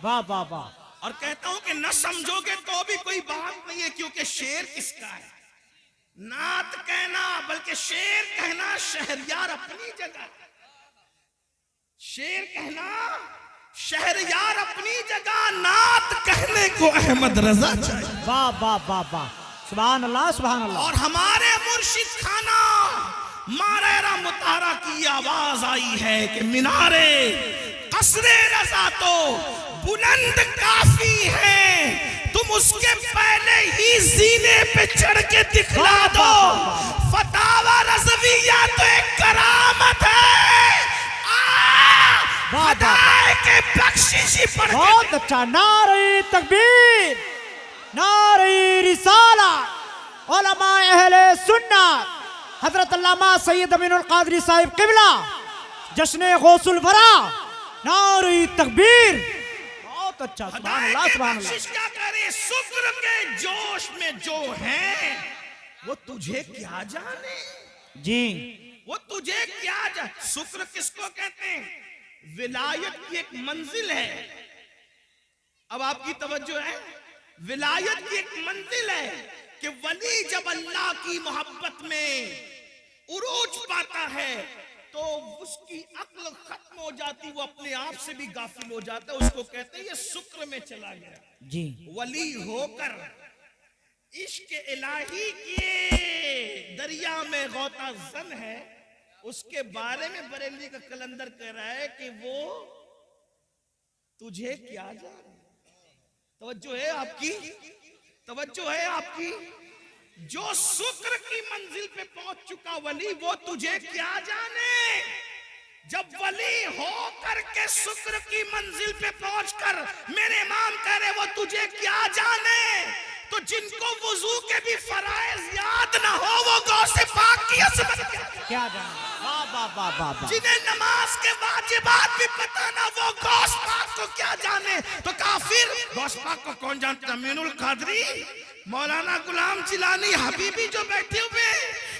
वाह वाह वाह। और कहता हूं कि न समझोगे तो भी कोई बात नहीं है, क्योंकि शेर किसका है? नात कहना बल्कि शेर कहना शहरयार अपनी जगह, शेर कहना शहरयार अपनी जगह, नात कहने को अहमद रजा चाहिए। वाह वाह वाह वाह, सुभान अल्लाह सुभान अल्लाह। और हमारे मुर्शिद खाना मारेरा मुतारा की आवाज आई है कि मीनारे कसरे रजा तो बुलंद काफी है, तुम उसके पहले ही जीने पे चढ़ के दिखला दो। फतावा रज़विया तो एक करामत है, के बख्शिशी पढ़ के। बहुत अच्छा। नारे तकबीर, नारे रिसाला, उलमा अहले सुन्नत, हजरत अल्लामा सैयद अमीनुल कादरी साहिब किबला, जश्न गौसुल वरा, नारे तकबीर। बहुत अच्छा, सुभान अल्लाह सुभान अल्लाह। क्या करे, शुक्र के जोश में जो है वो तुझे क्या जाने जी, वो तुझे क्या जाने। शुक्र किसको कहते हैं? विलायत की एक मंजिल है। अब आपकी तवज्जो है, विलायत की एक मंजिल है कि वली जब अल्लाह की मोहब्बत में उरूज पाता है तो उसकी अक्ल खत्म हो जाती, वो अपने आप से भी गाफिल हो जाता है। उसको कहते हैं ये शुक्र में चला गया जी। वली होकर इश्क इलाही के दरिया में गौता जन है। उसके बारे में बरेली का कलंदर कह रहा है कि वो तुझे क्या जाने। तवज्जो है आपकी, तवज्जो है आपकी। जो शुक्र की मंजिल पे पहुंच चुका वली वो तुझे क्या जाने। जब वली हो करके शुक्र की मंजिल पे पहुंचकर मेरे इमाम कह रहे वो तुझे क्या जाने, तो जिनको वुजू के भी फराइज याद ना हो वो गौसे पाक की अज़मत क्या जाने। वाह वाह वाह वाह वाह। जिन्हें नमाज के वाजिबात भी पता ना वो गौस पाक को क्या जाने। तो काफिर गौस पाक को कौन जानता? अमीनुल कादरी, मौलाना गुलाम जिलानी, हबीबी जो बैठे हुए,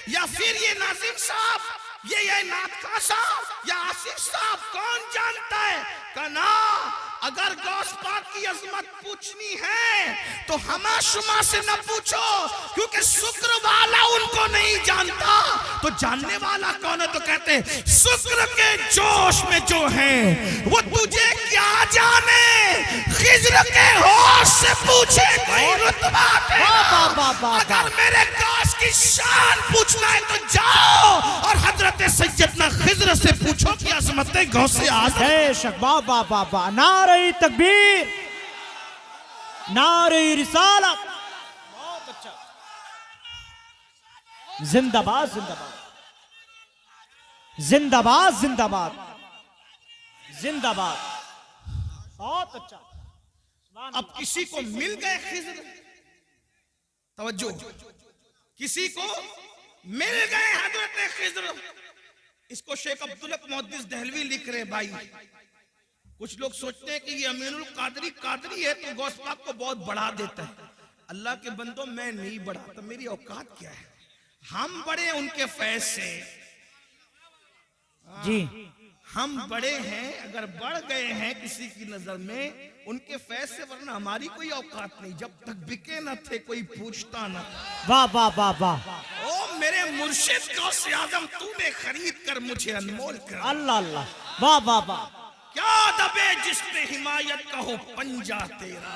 या फिर ये नाजिम साहब, ये नाथका साहब या आसिफ साहब, कौन जानता है? कना अगर गौस पाक की अजमत पूछनी है तो हमा शुमा से न पूछो, क्योंकि शुक्र वाला उनको नहीं जानता। तो जानने वाला कौन है? तो कहते हैं शुक्र के जोश में जो है वो तुझे क्या जाने। खिज्र के होश से पूछे कोई रुतबा तेरा। अगर मेरे गौस की शान पूछना है तो जाओ और हजरत सैयदना खिज्र से पूछो कि अजमत गौसे आज़म। बेशक, वाह वाह वाह वाह। नारे तकबीर, नारे रिसालत। बहुत अच्छा। जिंदाबाद जिंदाबाद जिंदाबाद जिंदाबाद जिंदाबाद। बहुत अच्छा। अब किसी को मिल गए खिज्र, तवज्जो, किसी को मिल गए हजरत खिज्र। इसको शेख अब्दुल हक मुहद्दिस दहलवी लिख रहे भाई। कुछ लोग सोचते हैं कि ये अमीनुल कादरी कादरी है तो गौस पाक को बहुत बढ़ा देता है। अल्लाह के बंदो, मैं नहीं बढ़ाता, मेरी औकात क्या है? हम बड़े उनके फैज से जी। हम बड़े हैं, अगर बढ़ गए हैं किसी की नजर में उनके फैज से, वरना हमारी कोई औकात नहीं। जब तक बिके न थे कोई पूछता न था। वाह वाह वाह वाह। ओ मेरे मुर्शिद गौसे आज़म, तूने खरीद कर मुझे अनमोल कर। अल्लाह अल्लाह, वाह वाह वाह। क्या दबे जिसपे हिमायत का हो पंजा तेरा,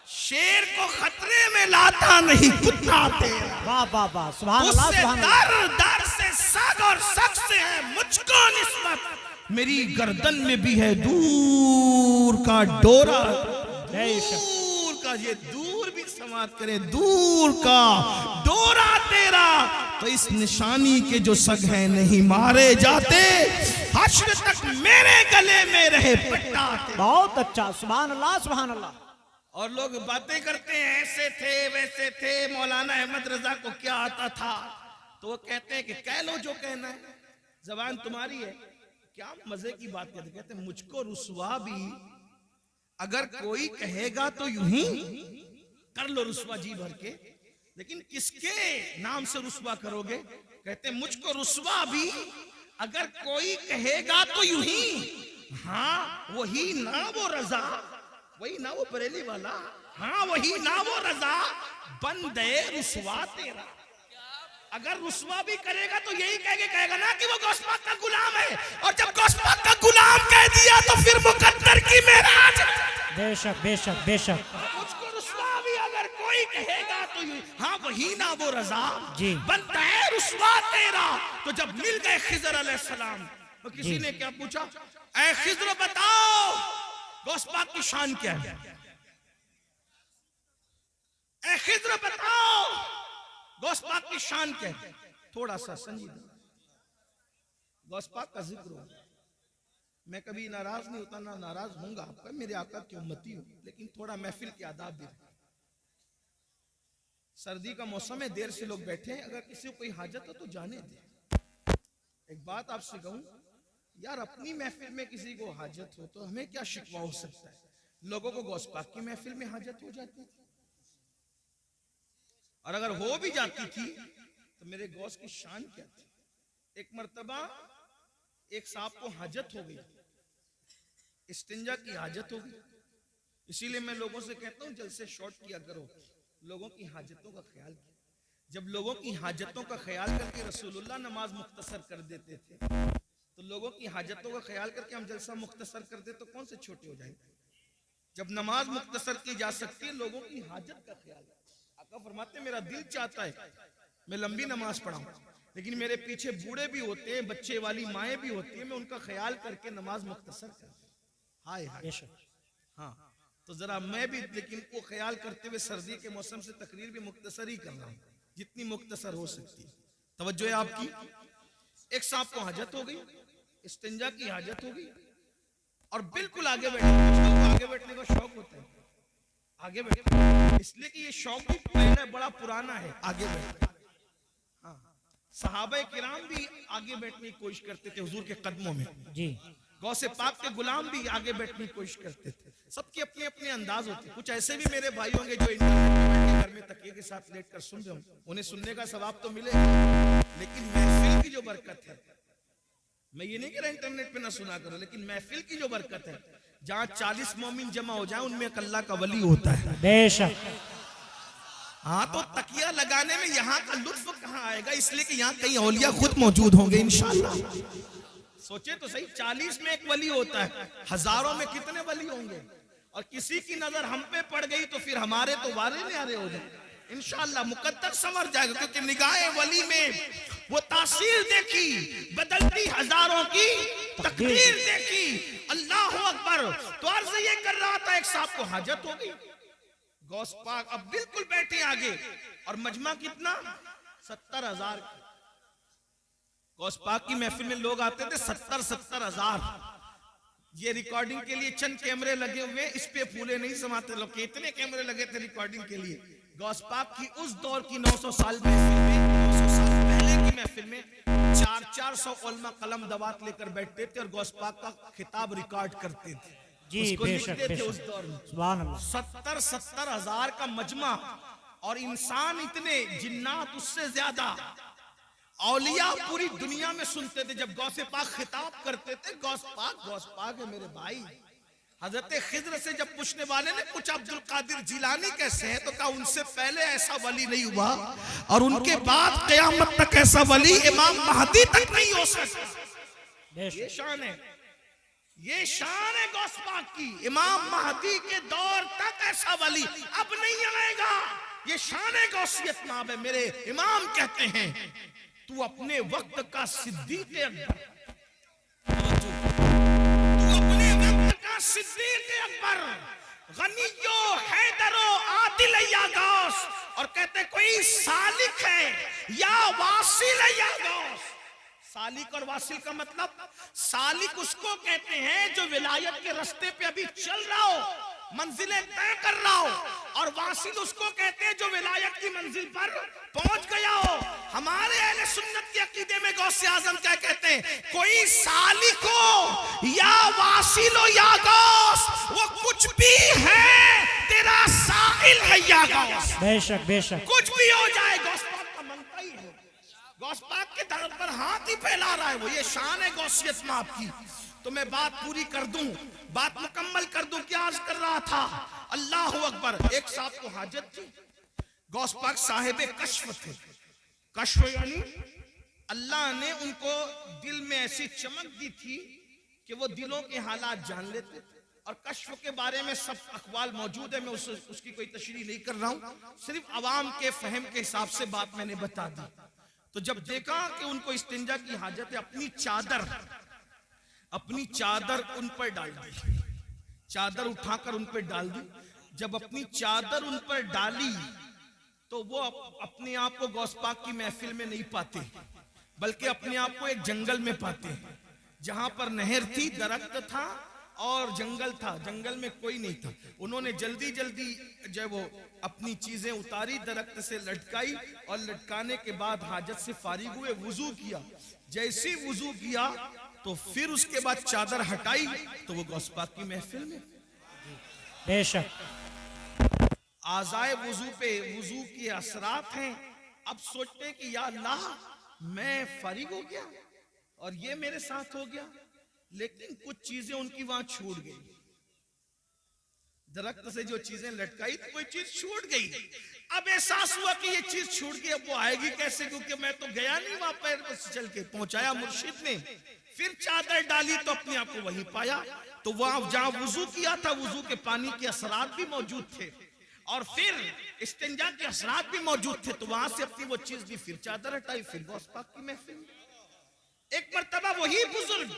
शेर को खतरे में लाता नहीं कुत्ता तेरा। वाह वाह वाह, सुभान अल्लाह सुभान अल्लाह। दर दर से सग और सग से है मुझको निस्बत, मेरी गर्दन में भी है दूर का डोरा। दूर का, ये दूर भी समाप्त करे, दूर का डोरा तेरा, तो इस निशानी के जो सग हैं नहीं मारे जाते, हश्र तक मेरे गले में रहे पट्टा। बहुत अच्छा, सुभान अल्लाह सुभान अल्लाह। और लोग बातें करते हैं ऐसे थे वैसे थे, मौलाना अहमद रजा को क्या आता था, तो वो कहते हैं कि कह लो जो कहना है, जबान तुम्हारी है। क्या मजे की बात करते, कहते हैं मुझको रुसवा भी अगर कोई कहेगा तो यूं ही कर लो रुसवा जी भर के, लेकिन किसके नाम से रुसवा करोगे? कहते हैं मुझको रुसवा भी अगर कोई कहेगा तो यूं ही, हाँ वही ना वो रजा, वही ना वो बरेली वाला, हाँ वही ना वो रजा, बंदे रुसवा तेरा। अगर रुसवा भी करेगा तो यही कहेगा ना कि वो गौसपाक का गुलाम है, और जब गौसपाक का गुलाम कह दिया तो फिर मुकद्दर की मेराज। बेशक बेशक बेशक। मुझको रुसवा भी अगर कोई कहेगा तो हाँ वही ना वो रजा, जी बनता है रुसवा तेरा। तो जब मिल गए खिजर अलैहिस्सलाम, तो किसी ने क्या पूछा, ऐ खिजर बताओ गौसपाक की शान क्या है? ऐ खिजर बताओ गौसपाक की शान क्या है? थोड़ा सा संजीदा गौसपाक का जिक्र हो। मैं कभी नाराज नहीं होता, ना नाराज होऊंगा आपका, मेरे आका की उम्मती हूं, लेकिन थोड़ा महफिल के आदाब भी। सर्दी का मौसम है, देर से लोग बैठे हैं, अगर किसी को कोई हाजत हो तो जाने दे। एक बात आपसे कहूं यार, अपनी महफिल में किसी को हाजत हो तो हमें क्या शिकवा हो सकता है? लोगों को गौसपाक की महफिल में हाजत हो जाती थी, और अगर हो भी जाती थी तो मेरे गौस की शान क्या थी? एक मर्तबा एक साहब को हाजत हो गई, इस्तिंजा की हाजत हो गई। इसीलिए मैं लोगों से कहता हूं जलसे शॉर्ट किया करो, लोगों की हाजतों का ख्याल किया। जब लोगों की हाजतों का ख्याल करके रसूलुल्लाह नमाज मुख्तसर कर देते थे, तो लोगों की हाजतों का ख्याल करके हम जलसा मुख्तसर कर दे तो कौन से छोटे हो जाएंगे? जब नमाज मुख्तसर की जा सकती है, लोगों की हाजत का ख्याल। आका फरमाते मेरा दिल चाहता है मैं लंबी नमाज पढ़ाऊं, लेकिन मेरे पीछे बूढ़े भी होते हैं, बच्चे वाली माएँ भी होती हैं, मैं उनका ख्याल करके नमाज मुख्तसर कर। हाय हाय, हाँ तो जरा मैं भी लेकिन वो ख्याल करते हुए सर्दी के मौसम से तकरीर भी मुख्तसर ही कर रहा हूँ, जितनी मुख्तसर हो सकती है। तवज्जो है आपकी। एक सांप को हाजत हो गई, इस्तिंजा की हाजत हो गई, और बिल्कुल आगे बैठे। आगे बैठने का शौक होता है, आगे बैठे इसलिए कि ये शौक भी बड़ा पुराना है, आगे बैठे। हाँ, सहाबा किराम भी आगे बैठने की कोशिश करते थे हुजूर के कदमों में जी। गौसे पाक के गुलाम भी आगे बैठने की कोशिश करते थे। सबके अपने अपने अंदाज होते। कुछ ऐसे भी मेरे भाई होंगे जो घर में तकिए के साथ लेट कर सुन रहे होंगे, उन्हें सुनने का सवाब तो मिलेगा, लेकिन महफिल की जो बरकत है, मैं ये नहीं कह रहा इंटरनेट पे ना सुना करो, लेकिन महफिल की जो बरकत है, जहाँ 40 मोमिन जमा हो जाए उनमें एक अल्लाह का वली होता है। बेशक। हाँ, तो तकिया लगाने में यहाँ का लुत्फ कहाँ आएगा? इसलिए कि यहाँ कई औलिया खुद मौजूद होंगे इंशाअल्लाह। सोचे तो सही, 40 में एक वली होता है, हजारों में कितने वली होंगे? और किसी की नजर हम पे पड़ गई तो फिर हमारे तो वारे न्यारे हो जाए इंशाअल्लाह, मुकद्दर संवर जाएगा। क्योंकि निगाहे वली में वो तासीर देखी, बदलती हजारों की तकदीर देखी। अल्लाह अकबर। तो अर्ज ये कर रहा था, एक साहब को हाजत हो गई, गौस पाक अब बिल्कुल बैठे आगे, और मजमा कितना? 70,000। गौस पाक की महफिल में लोग आते थे 70,000। ये रिकॉर्डिंग के लिए चंद कैमरे लगे हुए, इस पे फूले नहीं समाते लोग, कितने कैमरे लगे थे रिकॉर्डिंग के लिए। गौस पाक की उस दौर की 900 साल पहले की महफिल में 400 उलमा कलम दवात लेकर बैठते थे और गौस पाक का खिताब रिकॉर्ड करते थे जी। बेशक थे उस दौर में। सुभान अल्लाह। 70,000 का मजमा, और इंसान इतने, जिन्नात उससे ज्यादा, औलिया पूरी दुनिया में सुनते थे। जब गौसे पाक खिताब करते थे, गौस पाक है मेरे भाई। हजरत खिज्र से जब पूछने वाले ने पूछा अब्दुल कादिर जिलानी कैसे है, तो कहा उनसे पहले ऐसा वली नहीं हुआ, और उनके बाद क़यामत तक ऐसा वली इमाम महदी तक नहीं हो सकता। ये शान है, ये शान है गौस पाक की। इमाम महदी के दौर तक ऐसा वली अब नहीं आएगा। ये शान है गौसियत नाब है। मेरे इमाम कहते हैं, तू अपने वक्त का सिद्दीक़ अकबर, तू अपने वक्त का सिद्दीक़ अकबर, गनियो हैदरो आदिल या गौस, और कहते कोई सालिक है या वासिल या गौस। सालिक और वासिल का मतलब, सालिक उसको कहते हैं जो विलायत के रास्ते पे अभी चल रहा हो, मंजिलें तय कर रहा हो, और वासिल उसको कहते हैं जो विलायत की मंजिल पर पहुंच गया हो। हमारे अहले सुन्नत के अकीदे में गौसे आजम क्या कहते हैं, कोई सालिक हो या वासिल हो या गौस, वो कुछ भी है, तेरा साइल है या गौस। बेशक बेशक, कुछ भी हो जाए, गौस पाक का मंगता ही है। गौस पाक के दर पर हाथ ही फैला रहा है वो, ये शान है गौसियत में आपकी। तो मैं बात पूरी कर दूं, बात मुकम्मल कर दूं। क्या अर्ज कर रहा था, अल्लाह अकबर। एक साहब को हाजत थी, गौस पाक साहिबे कश्फ थे। कश्फ यानी अल्लाह ने उनको दिल में ऐसी चमक दी थी कि वो दिलों के हालात जान लेते थे। और कश्फ के बारे में सब अखबाल मौजूद है, मैं उसकी कोई तशरीह नहीं कर रहा हूं, सिर्फ अवाम के फहम के हिसाब से बात मैंने बता दी। तो जब देखा कि उनको इस्तिंजा की हाजत है, अपनी चादर उन पर डाल दी, चादर उठाकर उन पर डाल दी। जब अपनी चादर उन पर डाली तो वो अपने आप को गौस पाक की महफिल में नहीं पाते, बल्कि अपने आप को एक जंगल में पाते, जहां पर नहर थी, दरख्त था और जंगल था, जंगल में कोई नहीं था। उन्होंने जल्दी जल्दी जब वो अपनी चीजें उतारी, दरख्त से लटकाई, और लटकाने के बाद हाजत से फारिग हुए, वुजू किया। जैसे वुजू किया तो फिर उसके बाद चादर हटाई तो वो गौस पाक की महफिल में। बेशक आज़ाए वुजू पे वुजू के असरात हैं। अब सोचते कि या अल्लाह, मैं फारिग हो गया और ये मेरे साथ हो गया, लेकिन कुछ चीजें उनकी वहां छूट गई। दरख्त से जो चीजें लटकाई तो कोई चीज छूट गई। अब एहसास हुआ कि ये चीज छूट गई, अब वो आएगी कैसे, क्योंकि मैं तो गया नहीं वहां पैर पर चल के। पहुंचाया मुर्शिद ने, फिर चादर डाली तो अपने आप को वहीं पाया। तो वहां जहां वुजू किया था, वुजू के पानी के असरात भी मौजूद थे, और फिर इस्तिंजा के असरात भी मौजूद थे। तो वहां से अपनी वो चीज दी, फिर चादर हटाई, फिर गौस पाक की महफिल। एक मर्तबा वही बुजुर्ग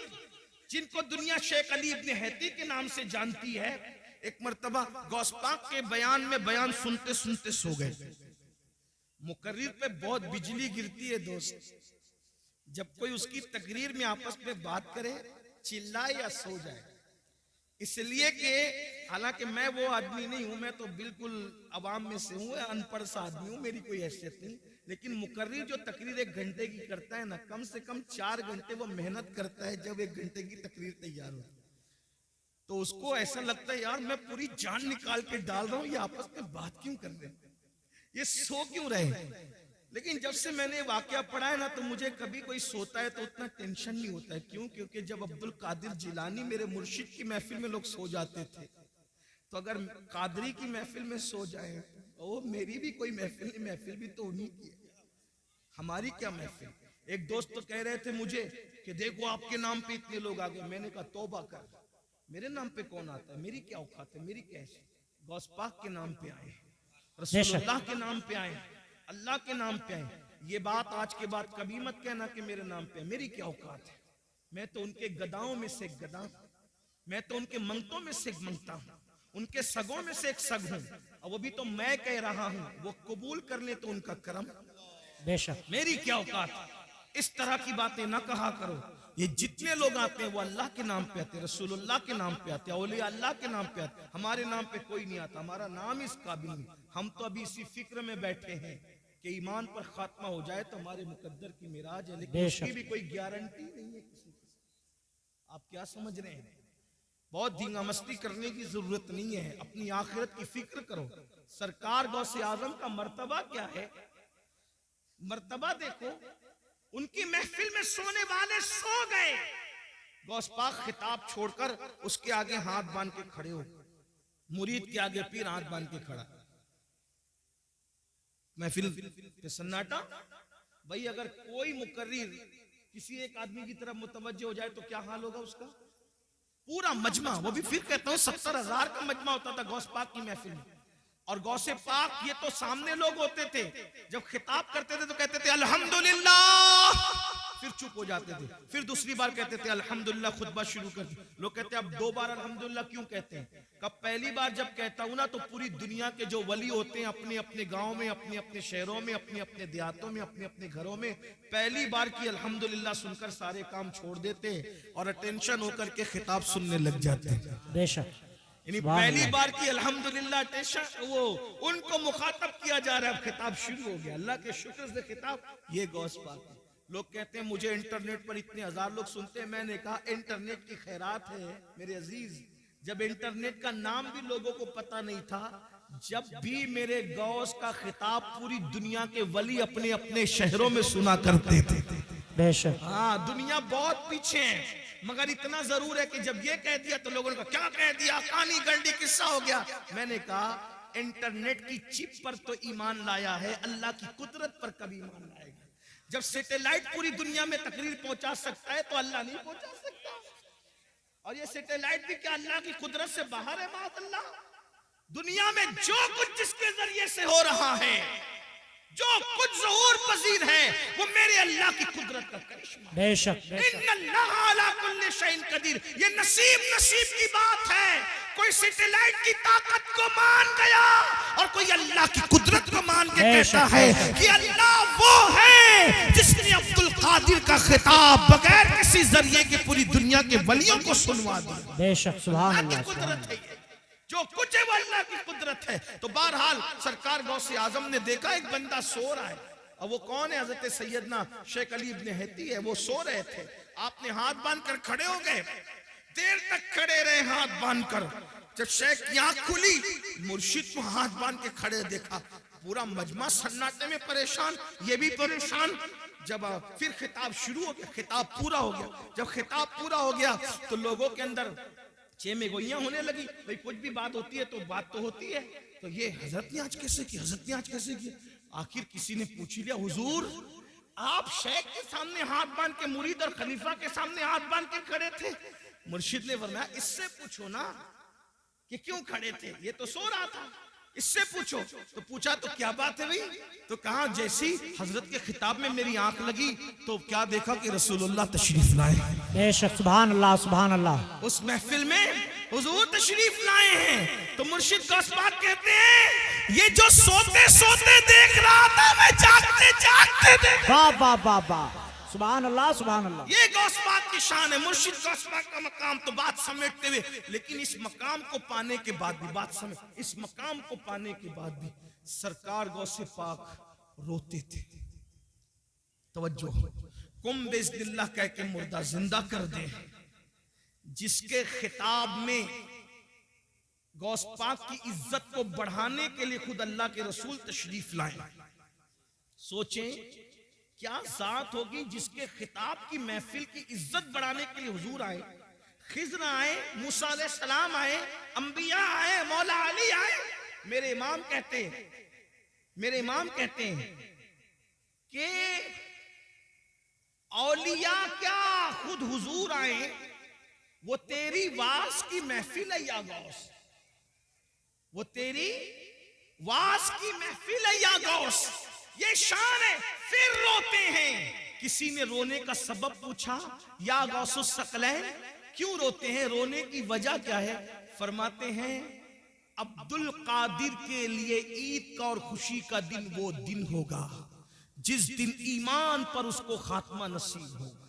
जिनको दुनिया शेख अली इब्ने हैती के नाम से जानती है, एक मर्तबा गौस पाक के बयान में बयान सुनते सुनते सो गए। मुकर्रिर पे बहुत बिजली गिरती है दोस्त, जब कोई उसकी तकरीर में आपस में बात करे, चिल्लाए या सो जाए। इसलिए कि हालांकि मैं वो आदमी नहीं हूं, मैं तो बिल्कुल अवाम में से हूं, अनपढ़ सा आदमी हूं, मेरी कोई हैसियत नहीं। लेकिन मुकर्रिर जो तकरीर 1 घंटे की करता है ना, कम से कम 4 घंटे वो मेहनत करता है जब 1 घंटे की तकरीर तैयार हो। तो उसको ऐसा लगता है यार मैं पूरी जान निकाल के डाल रहा हूं, ये आपस में बात क्यों कर रहे हैं, ये सो क्यों रहे। लेकिन जब से मैंने वाकया पढ़ा है ना, तो मुझे कभी कोई सोता है तो उतना टेंशन नहीं होता है। क्यों? क्योंकि जब अब्दुल कादिर जिलानी मेरे मुर्शिद की महफिल में लोग सो जाते थे, तो अगर कादरी की महफिल में सो जाए, ओ मेरी भी कोई महफिल नहीं, महफिल भी तो उन्हीं की है, हमारी क्या महफिल। एक दोस्त तो कह रहे थे मुझे कि देखो आपके नाम पे इतने लोग आ गए। मैंने कहा तौबा कर, मेरे नाम पे कौन आता है, मेरी क्या औकात है, मेरी कैसे। गौस पाक के नाम पे आए, रसूलुल्लाह के नाम पे आए, अल्लाह के नाम पे आए। ये बात आज के बाद कभी मत कहना कि मेरे नाम पे, मेरी क्या औकात है। मैं तो उनके गदाओं में से एक गदा, मैं तो उनके मंगतों में से एक मंगता हूं, उनके सगों में से एक सग हूं, और वो भी तो मैं कह रहा हूं, वो कबूल कर ले तो उनका करम। बेशक मेरी क्या औकात। इस तरह की बातें ना कहा करो। ये जितने लोग आते हैं वो अल्लाह के नाम पे आते हैं, रसूलुल्लाह के नाम पे आते हैं, औलिया अल्लाह के नाम पे आते हैं। हमारे नाम पे कोई नहीं आता, हमारा नाम इस काबिल नहीं। हम तो अभी इसी फिक्र में बैठे हैं कि ईमान पर खात्मा हो जाए तो हमारे मुकद्दर की मिराज है, लेकिन उसकी भी कोई गारंटी नहीं है किसी की। आप क्या समझ रहे हैं? बहुत धींगा मस्ती करने की जरूरत नहीं है, अपनी आखिरत की फिक्र करो। सरकार गौसे आजम का मर्तबा क्या है, मर्तबा देखो। उनकी महफिल में सोने वाले सो गए, गौस पाक खिताब छोड़कर उसके आगे हाथ बांध के खड़े हो, मुरीद के आगे पीर हाथ बांध के खड़ा। महफिल पे सन्नाटा। भाई अगर कोई मुकर्रिर किसी एक आदमी की तरफ मुतवज्जे हो जाए तो क्या हाल होगा उसका। पूरा मजमा, वो भी फिर कहता हूं 70,000 का मजमा होता था गौस पाक की महफिल में। और गौसे पाक ये तो सामने लोग होते थे, जब खिताब करते थे तो कहते थे अल्हम्दुलिल्लाह फिर चुप हो जाते थे, फिर दूसरी बार कहते थे अल्हम्दुलिल्लाह, खुतबा शुरू कर दी। लोग कहते हैं अब 2 बार अल्हम्दुलिल्लाह क्यों कहते हैं? कब पहली बार जब कहता हूं ना तो पूरी दुनिया के जो वली होते हैं अपने अपने गांव में, अपने अपने शहरों में, अपने अपने देहातों में, अपने अपने घरों में पहली बार की अल्हम्दुलिल्लाह सुनकर सारे काम छोड़ देते और अटेंशन होकर के खिताब सुनने लग जाते हैं। बेशक, यानी पहली बार की अल्हम्दुलिल्लाह अटेंशन वो उनको मुखातब किया जा रहा है, अब खिताब शुरू हो गया। अल्लाह के शुक्र से खिताब ये गौस पाक। लोग कहते हैं मुझे इंटरनेट पर इतने हजार लोग सुनते हैं। मैंने कहा इंटरनेट की खैरात है मेरे अजीज। जब इंटरनेट का नाम भी लोगों को पता नहीं था, जब भी मेरे गौस का खिताब पूरी दुनिया के वली अपने अपने शहरों में सुना करते थे। बेशक, हाँ, दुनिया बहुत पीछे है, मगर इतना जरूर है कि जब ये कह दिया तो लोगों ने कहा क्या कह दिया, कहानी गंडी किस्सा हो गया। मैंने कहा इंटरनेट की चिप पर तो ईमान लाया है, अल्लाह की कुदरत पर कभी ईमान लाएगा। जब सैटेलाइट पूरी दुनिया में तकरीर पहुंचा सकता है तो अल्लाह नहीं पहुंचा सकता। और ये सैटेलाइट भी क्या अल्लाह की कुदरत से बाहर है? माअल्लाह, दुनिया में जो कुछ जिसके जरिए से हो रहा है, जो कुछ ज़हूर पजीर है, वो मेरे अल्लाह की कुदरत का करिश्मा। बेशक, इन्नल्लाह अला कुल्ली शैइन कदीर। ये नसीब की बात है। कोई सैटेलाइट की ताकत को मान गया और कोई अल्लाह की कुदरत को मान के कहता है कि अल्लाह वो है जिसने अब्दुल कादिर का खिताब बगैर किसी जरिए के पूरी दुनिया के वलियों को सुनवा दिया। बेशक, सुभान अल्लाह अल्लाह, की कुदरत है। जो कुछ है वो अल्लाह की कुदरत है। तो बहरहाल सरकार गौसे आजम ने देखा एक बंदा सो रहा है। और वो कौन है? हजरत सैयदना शेख अली इब्ने हेती है। वो सो रहे थे, आपने हाथ बांध कर खड़े हो गए, देर तक खड़े रहे हाथ बांध कर। जब शेख की आंख खुली, मुर्शिद को हाथ बांध के खड़े देखा, पूरा मजमा सन्नाटे में परेशान, ये भी परेशान। जब फिर खिताब शुरू हो गया, खिताब पूरा हो गया। जब खिताब पूरा हो गया तो लोगों के अंदर चेमे गोइयां होने लगी। भाई कुछ भी बात होती है तो बात तो होती है, तो ये हजरत ने आज कैसे की, हजरत ने आज कैसे की। आखिर किसी ने पूछ लिया, हुजूर आप शेख के सामने हाथ बांध के, मुरीद और खलीफा के सामने हाथ बांध के खड़े थे। मुर्शिद ने फरमाया इससे पूछो ना कि क्यों खड़े थे, ये तो सो रहा था, इससे पूछो। तो पूछा तो क्या बात है भाई? तो कहा जैसी हजरत के खिताब में मेरी आंख लगी तो क्या देखा कि रसूलुल्लाह तशरीफ लाए। बेशक, सुभान अल्लाह, सुभान अल्लाह। उस महफिल में हुजूर तशरीफ लाए हैं। तो मुर्शिद गौसपाक कहते हैं ये जो सोते सोते देख रहा था, मैं जागते जागते देख। वाह वाह वाह वाह, सुभान अल्लाह, सुभान अल्लाह। ये गौसपाक की शान है, मुर्शिद गौसपाक का मकाम। तो बात समेटते हुए, लेकिन इस मकाम को पाने के बाद भी, बात समेट, इस मकाम को पाने के बाद भी सरकार गौसे पाक रोते थे। तवज्जो, कुम बिस्मिल्लाह कह के मुर्दा जिंदा कर दे। जिसके खिताब में गौस पाक की इज्जत को बढ़ाने के लिए खुद अल्लाह के रसूल तशरीफ लाए। सोचें क्या जात होगी जिसके खिताब की महफिल की इज्जत बढ़ाने के लिए हुजूर आए, खिज़र आए, मूसा अलैहिस्सलाम आए, अंबिया आए, मौला अली आए। मेरे इमाम कहते हैं कि औलिया क्या खुद हुजूर आए, वो तेरी वास की महफिल है या गौस, वो तेरी वास की महफिल है या गौस, ये शान है। फिर रोते हैं। किसी ने रोने का सबब पूछा, या गौसुस सकलैन क्यों रोते हैं, रोने की वजह क्या है? फरमाते हैं अब्दुल कादिर के लिए ईद का और खुशी का दिन वो दिन होगा जिस दिन ईमान पर उसको खात्मा नसीब होगा,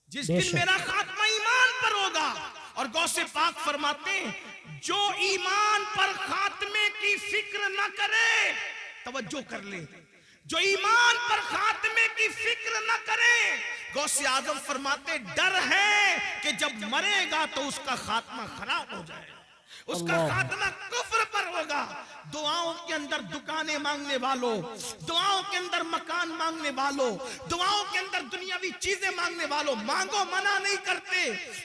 जिस दिन मेरा खात्मा ईमान पर होगा। और गौसे पाक फरमाते हैं जो ईमान पर खात्मे की फिक्र न करे, तवज्जो कर ले, जो ईमान पर खात्मे की फिक्र न करे, गौसे आजम फरमाते डर है कि जब मरेगा तो उसका खात्मा खराब हो जाएगा, उसका खात्मा कुफ्र पर होगा। दुआओं के अंदर दुकानें मांगने वालों, दुआओं के अंदर मकान मांगने वालों, दुआओं के अंदर दुनियावी चीजें मांगने वालों, मांगो मना नहीं करते,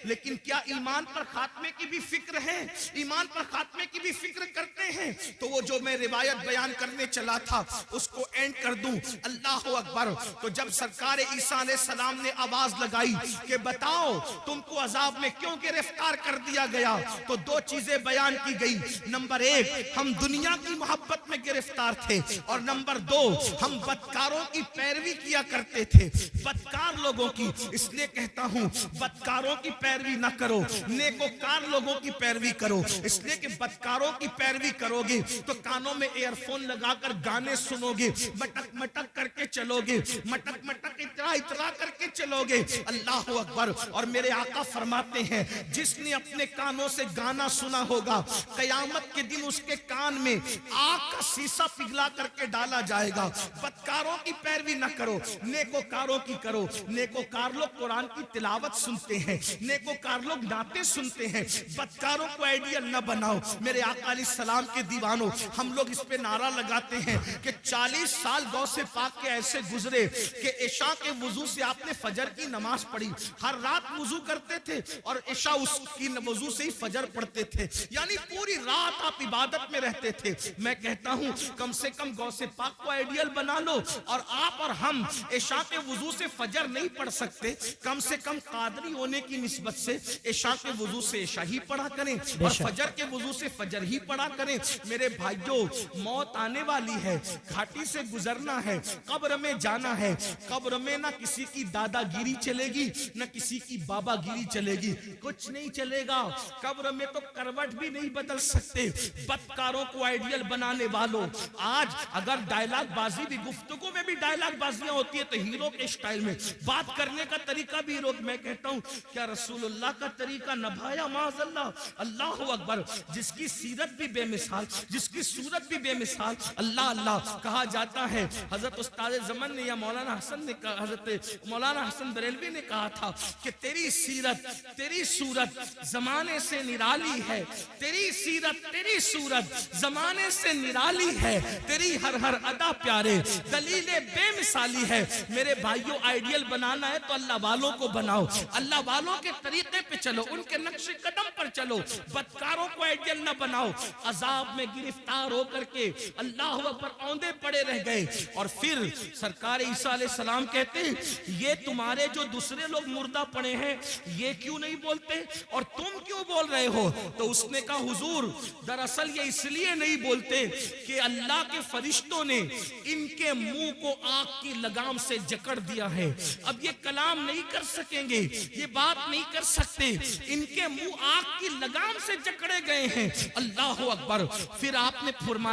लेकिन क्या ईमान पर खात्मे की भी फिक्र है? ईमान पर खात्मे की भी फिक्र करते हैं? तो वो जो मैं रिवायत बयान करने चला था उसको एंड कर दूं। अल्लाह अकबर। तो जब सरकार ईसा अलैहिस्सलाम ने आवाज लगाई कि बताओ तुमको अजाब में क्यों गिरफ्तार कर दिया गया, तो दो चीजें चीजें बयान की गई। नंबर 1, हम दुनिया की मोहब्बत में गिरफ्तार थे, और नंबर 2, हम बदकारों की पैरवी किया करते थे, बदकार लोगों की। इसलिए कहता हूं बदकारों की पैरवी ना करो, नेकोकार लोगों की पैरवी करो। इसलिए कि बदकारों की पैरवी करोगे तो कानों में ईयरफोन लगाकर गाने सुनोगे, मटक मटक करके चलोगे, मटक मटक इतरा इतरा करके चलोगे। अल्लाह अकबर। और मेरे आका फरमाते हैं, जिसने अपने कानों से गाना सुना होगा, कयामत के दिन उसके कान में आग का शीशा पिघला करके डाला जाएगा। बदकारों की पैरवी ना करो, नेकोकारों की करो। नेकोकार लोग कुरान की तिलावत सुनते हैं, नेकोकार लोग नाते सुनते हैं। बदकारों को आइडियल न बनाओ। मेरे आका सलाम के दीवानों, हम लोग इस पे नारा लगाते हैं कि 40 साल गौसे पाक के ऐसे गुजरे कि इशा के वुजू से आपने फजर की नमाज पढ़ी। हर रात वुजू करते थे और इशा उसकी वुजू से ही फजर पढ़ते थे, यानी पूरी रात आप इबादत में रहते थे। मैं कहता हूं कम से कम गौसे पाक को आइडियल बना लो। और आप और हम इशा के वुजू से फजर नहीं पढ़ सकते, कम से कम कादरी होने की निस्बत से इशा के वुजू से इशा ही पढ़ा करें और फजर के वुजू से फजर ही पढ़ा करें। मेरे भाइयों, मौत आने वाली है, घाटी से गुजरना है, कब्र में जाना है। कब्र में ना किसी की दादागिरी चलेगी, ना किसी की बाबागिरी चलेगी, कुछ नहीं चलेगा। कब्र में तो करवट भी नहीं बदल सकते। बदकारों को आइडियल बनाने वालों, आज अगर डायलॉग बाजी भी, गुफ्तगू में भी डायलॉग बाजियां होती है तो हीरो के स्टाइल में बात करने का तरीका भी हीरो। मैं कहता हूं क्या रसूलुल्लाह का तरीका नभाया माज़अल्लाह। अल्लाह अकबर। जिसकी सीरत भी बेमिसाल, जिसकी सूरत भी बेमिसाल, अल्लाह अल्लाह कहा जाता है। हजरत उस्ताद ज़मान ने या मौलाना हसन ने कहा, हजरत मौलाना हसन बरेलवी ने कहा था कि तेरी सीरत, तेरी सूरत जमाने से निराली है, तेरी सीरत, तेरी सूरत जमाने से निराली है, तेरी हर हर अदा प्यारे, दलीले बेमिसाली है। मेरे भाइयों, आइडियल बनाना है तो अल्लाह वालों को बनाओ, अल्लाह वालों के तरीके पे चलो, उनके नक्शे कदम पर चलो। बदकारों को आइडियल न बनाओ। अजाब में गिरफ्तार होकर के अल्लाह पर औंधे पड़े रह गए। और फिर सरकार ईसा अलैहि सलाम कहते हैं, ये तुम्हारे जो दूसरे लोग मुर्दा पड़े हैं, ये क्यों नहीं बोलते और तुम क्यों बोल रहे हो? तो उसने कहा, हुजूर दरअसल ये इसलिए नहीं बोलते कि अल्लाह के फरिश्तों ने इनके मुंह को आग की लगाम से जकड़ दिया है। अब ये कलाम नहीं कर सकेंगे, ये बात नहीं कर सकते, इनके मुंह आग की लगाम से जकड़े गए हैं। अल्लाह अकबर। फिर आपने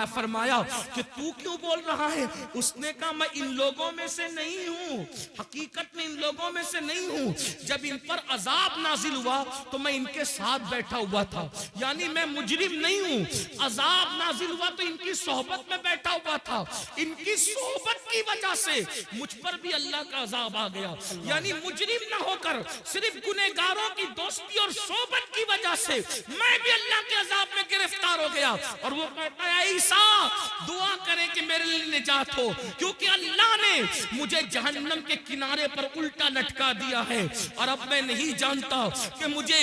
फरमाया कि तू क्यों बोल रहा है? उसने कहा, मैं इन लोगों में से नहीं हूं, हकीकत में इन लोगों में से नहीं हूं। जब इन पर अजाब नाजिल हुआ तो मैं इनके साथ बैठा हुआ था, यानी मैं मुजरिम नहीं हूं। अजाब नाजिल हुआ तो इनकी सोहबत में बैठा हुआ था, इनकी सोहबत की वजह से मुझ पर भी अल्लाह का अजाब आ गया। यानी मुजरिम ना होकर सिर्फ गुनहगारों की दोस्ती और सोहबत की वजह से मैं भी अल्लाह के अजाब में गिरफ्तार हो गया। और वो कहता है, ईसा दुआ करें कि मेरे लिए निजात हो, क्योंकि अल्लाह ने मुझे जहन्नम के किनारे पर उल्टा लटका दिया है और अब मैं नहीं जानता कि मुझे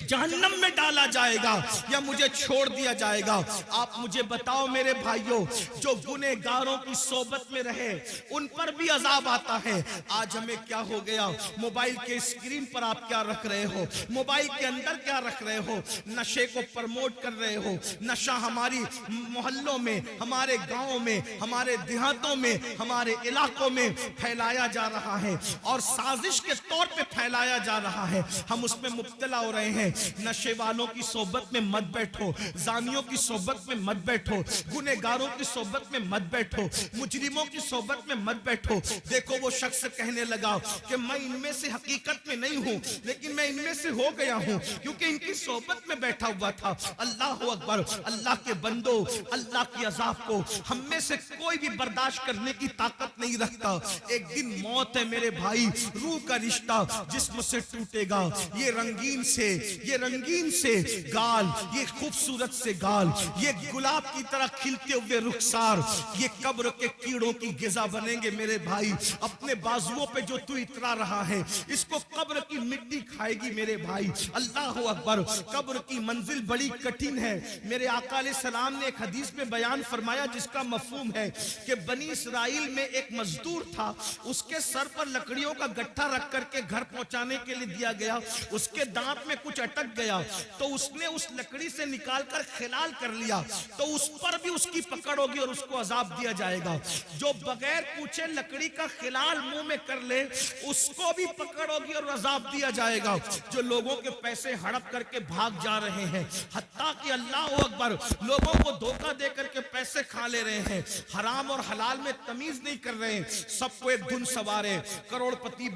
जहन्नम में डाला जाएगा या मुझे छोड़ दिया जाएगा। आप मुझे बताओ मेरे भाइयों, जो गुनहगारों की सोबत में रहे उन पर भी अजाब आता है। आज हमें क्या हो गया? मोबाइल के स्क्रीन पर आप क्या रख रहे हो, मोबाइल के अंदर क्या रख रहे हो? नशे को प्रमोट कर रहे हो। नशा हमारी मोहल्लों में, हमारे गांवों में, हमारे देहातों में, हमारे इलाकों में फैलाया जा रहा है और साजिश के तौर पे फैलाया जा रहा है। हम उसमें मुब्तला हो रहे हैं। नशे वालों की सोबत में मत बैठो, जानियों की सोबत में मत बैठो, गुनहगारों की सोबत में मत बैठो, मुजरिमों की सोबत में मत बैठो। देखो वो शख्स कहने लगा कि मैं इनमें से हकीकत में नहीं हूं, लेकिन मैं इनमें से हो गया हूं क्योंकि इनकी सोबत में बैठा हुआ था। अल्लाह अकबर। अल्लाह के बंदो, अल्लाह की अजाब को हम में से कोई भी बर्दाश्त करने की ताकत नहीं रखता। एक दिन मौत है मेरे भाई, रूह का रिश्ता जिस्म से टूटेगा। ये रंगीन से गाल, ये खूबसूरत से गाल, ये गुलाब की तरह खिलते हुए रुखसार, ये कब्र के कीड़ों की गिजा बनेंगे मेरे भाई। अपने बाजुओं पे जो तू इतरा रहा है, इसको कब्र की मिट्टी खाएगी मेरे भाई। अल्लाह अकबर। कब्र की मंजिल बड़ी कठिन है। मेरे आका अलैहि सलाम ने एक हदीस में बयान फरमाया जिसका मफहूम है कि बनी इसराइल में एक मजदूर था, उसके सर पर लकड़ियों का गट्ठा रख करके घर पहुंचाने के लिए दिया गया। उसके दांत में कुछ अटक गया तो उसने उस लकड़ी से निकालकर खिलाल कर लिया, तो उस पर भी उसकी पकड़ होगी और उसको अजाब दिया जाएगा। जो बगैर पूछे लकड़ी का खिलाल मुंह में कर ले उसको भी पकड़ होगी और अजाब दिया जाएगा। जो लोगों के पैसे हड़प करके भाग जा रहे हैं, हत्ता कि अल्लाह अकबर, लोगों को धोखा दे करके पैसे खा ले रहे हैं, हराम और हलाल में तमीज नहीं कर रहे हैं, सबको एक धुन सवारे, करोड़पति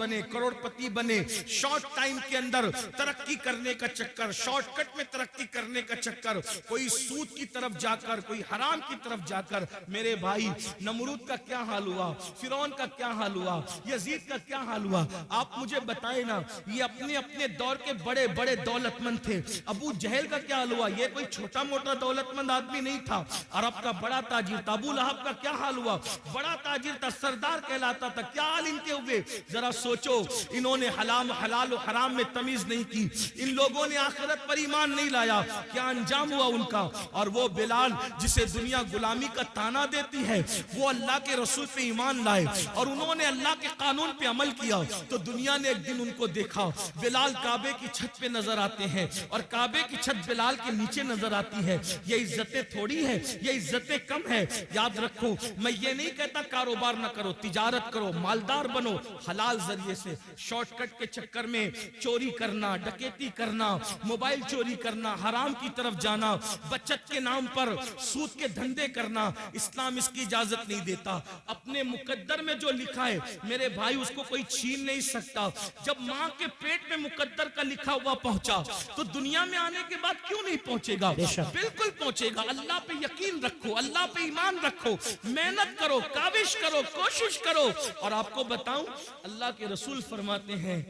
बने, शॉर्ट टाइम के अंदर तरक्की करने का चक्कर, शॉर्टकट में तरक्की करने का चक्कर, कोई सूद की तरफ जाकर, कोई हराम की तरफ जाकर। मेरे भाई, नमरूद का क्या हाल हुआ, फिरौन का क्या हाल हुआ, यजीद का क्या हाल हुआ, आप मुझे बताए ना। ये अपने अपने दौर के बड़े बड़े दौलतमंद थे। अबू जहल का क्या हाल हुआ, ये कोई छोटा मोटा दौलतमंद आदमी नहीं था, अरब का बड़ा ताजिर था। अबू लहब का क्या हाल हुआ, बड़ा ताजिर था, सरदार कहलाता था, क्या हाल इनके हुए। जरा सोचो, इन्होंने हलाल और हराम में तमीज नहीं की, इन लोगों ने आखिरत पर ईमान नहीं लाया, क्या अंजाम हुआ उनका। और वो बिलाल जिसे दुनिया गुलामी का ताना देती है, वो अल्लाह के रसूल पे ईमान लाए और उन्होंने अल्लाह के कानून पे अमल किया, तो दुनिया ने एक दिन उनको देखा। बिलाल काबे की छत पे नजर आते हैं और काबे की छत बिलाल के नीचे नजर आती है। ये इज्जतें थोड़ी है, ये इज्जतें कम है। याद रखो, मैं ये नहीं कहता कारोबार ना करो, तिजारत करो, मालदार बनो हलाल जरिए से। शॉर्टकट के चक्कर में चोरी करना, डकैती करना, मोबाइल चोरी करना, हराम की तरफ जाना, बचत के नाम पर सूद के धंधे करना, इस्लाम इसकी इजाजत नहीं देता। अपने मुकद्दर में जो लिखा है मेरे भाई, उसको कोई छीन नहीं सकता। जब माँ के पेट में मुकद्दर का लिखा हुआ पहुंचा तो दुनिया में आने के बाद क्यों नहीं पहुंचेगा, बिल्कुल पहुंचेगा। अल्लाह पे यकीन रखो, अल्लाह पे ईमान रखो, मेहनत करो, काविश करो, कोशिश करो। और आपको बताऊं, अल्लाह के रसूल फरमाते हैं,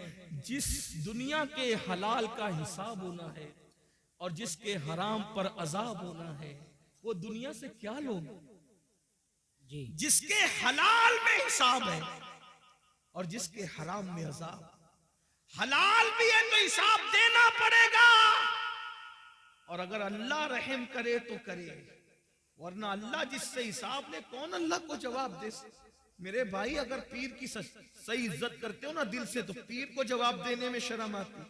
जिस दुनिया के हलाल का हिसाब होना है और जिसके हराम पर अजाब होना है, वो दुनिया से क्या लोग जी। जिसके हलाल में हिसाब है और जिसके हराम में अजाब। हलाल भी है तो हिसाब देना पड़ेगा, और अगर अल्लाह रहम करे तो करे, वरना अल्लाह जिससे हिसाब ले, कौन अल्लाह को जवाब दे। मेरे भाई, अगर पीर की सही इज्जत करते हो ना दिल से, तो पीर को जवाब देने में शर्म आती।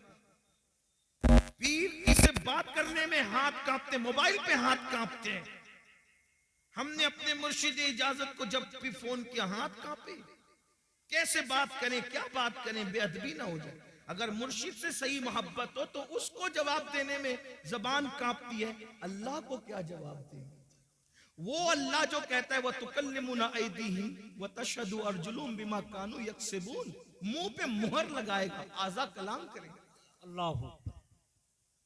पीर से बात करने में हाथ कांपते, मोबाइल पे हाथ कांपते हैं। हमने अपने मुर्शिद इजाजत को जब भी फोन किया, हाथ कांपे। कैसे बात करें, क्या बात करें, बेअदबी ना हो जाए। अगर मुर्शिद से सही मोहब्बत हो तो उसको जवाब देने में जबान कांपती है, अल्लाह को क्या जवाब दें। वो अल्लाह जो कहता है, वह तुकल्लिमुना ऐदीहिम व तशहदु अर्जुलुहुम बिमा कानू यक्सिबून, मुंह पे मुहर लगाएगा, आजा कलाम करेगा। अल्लाह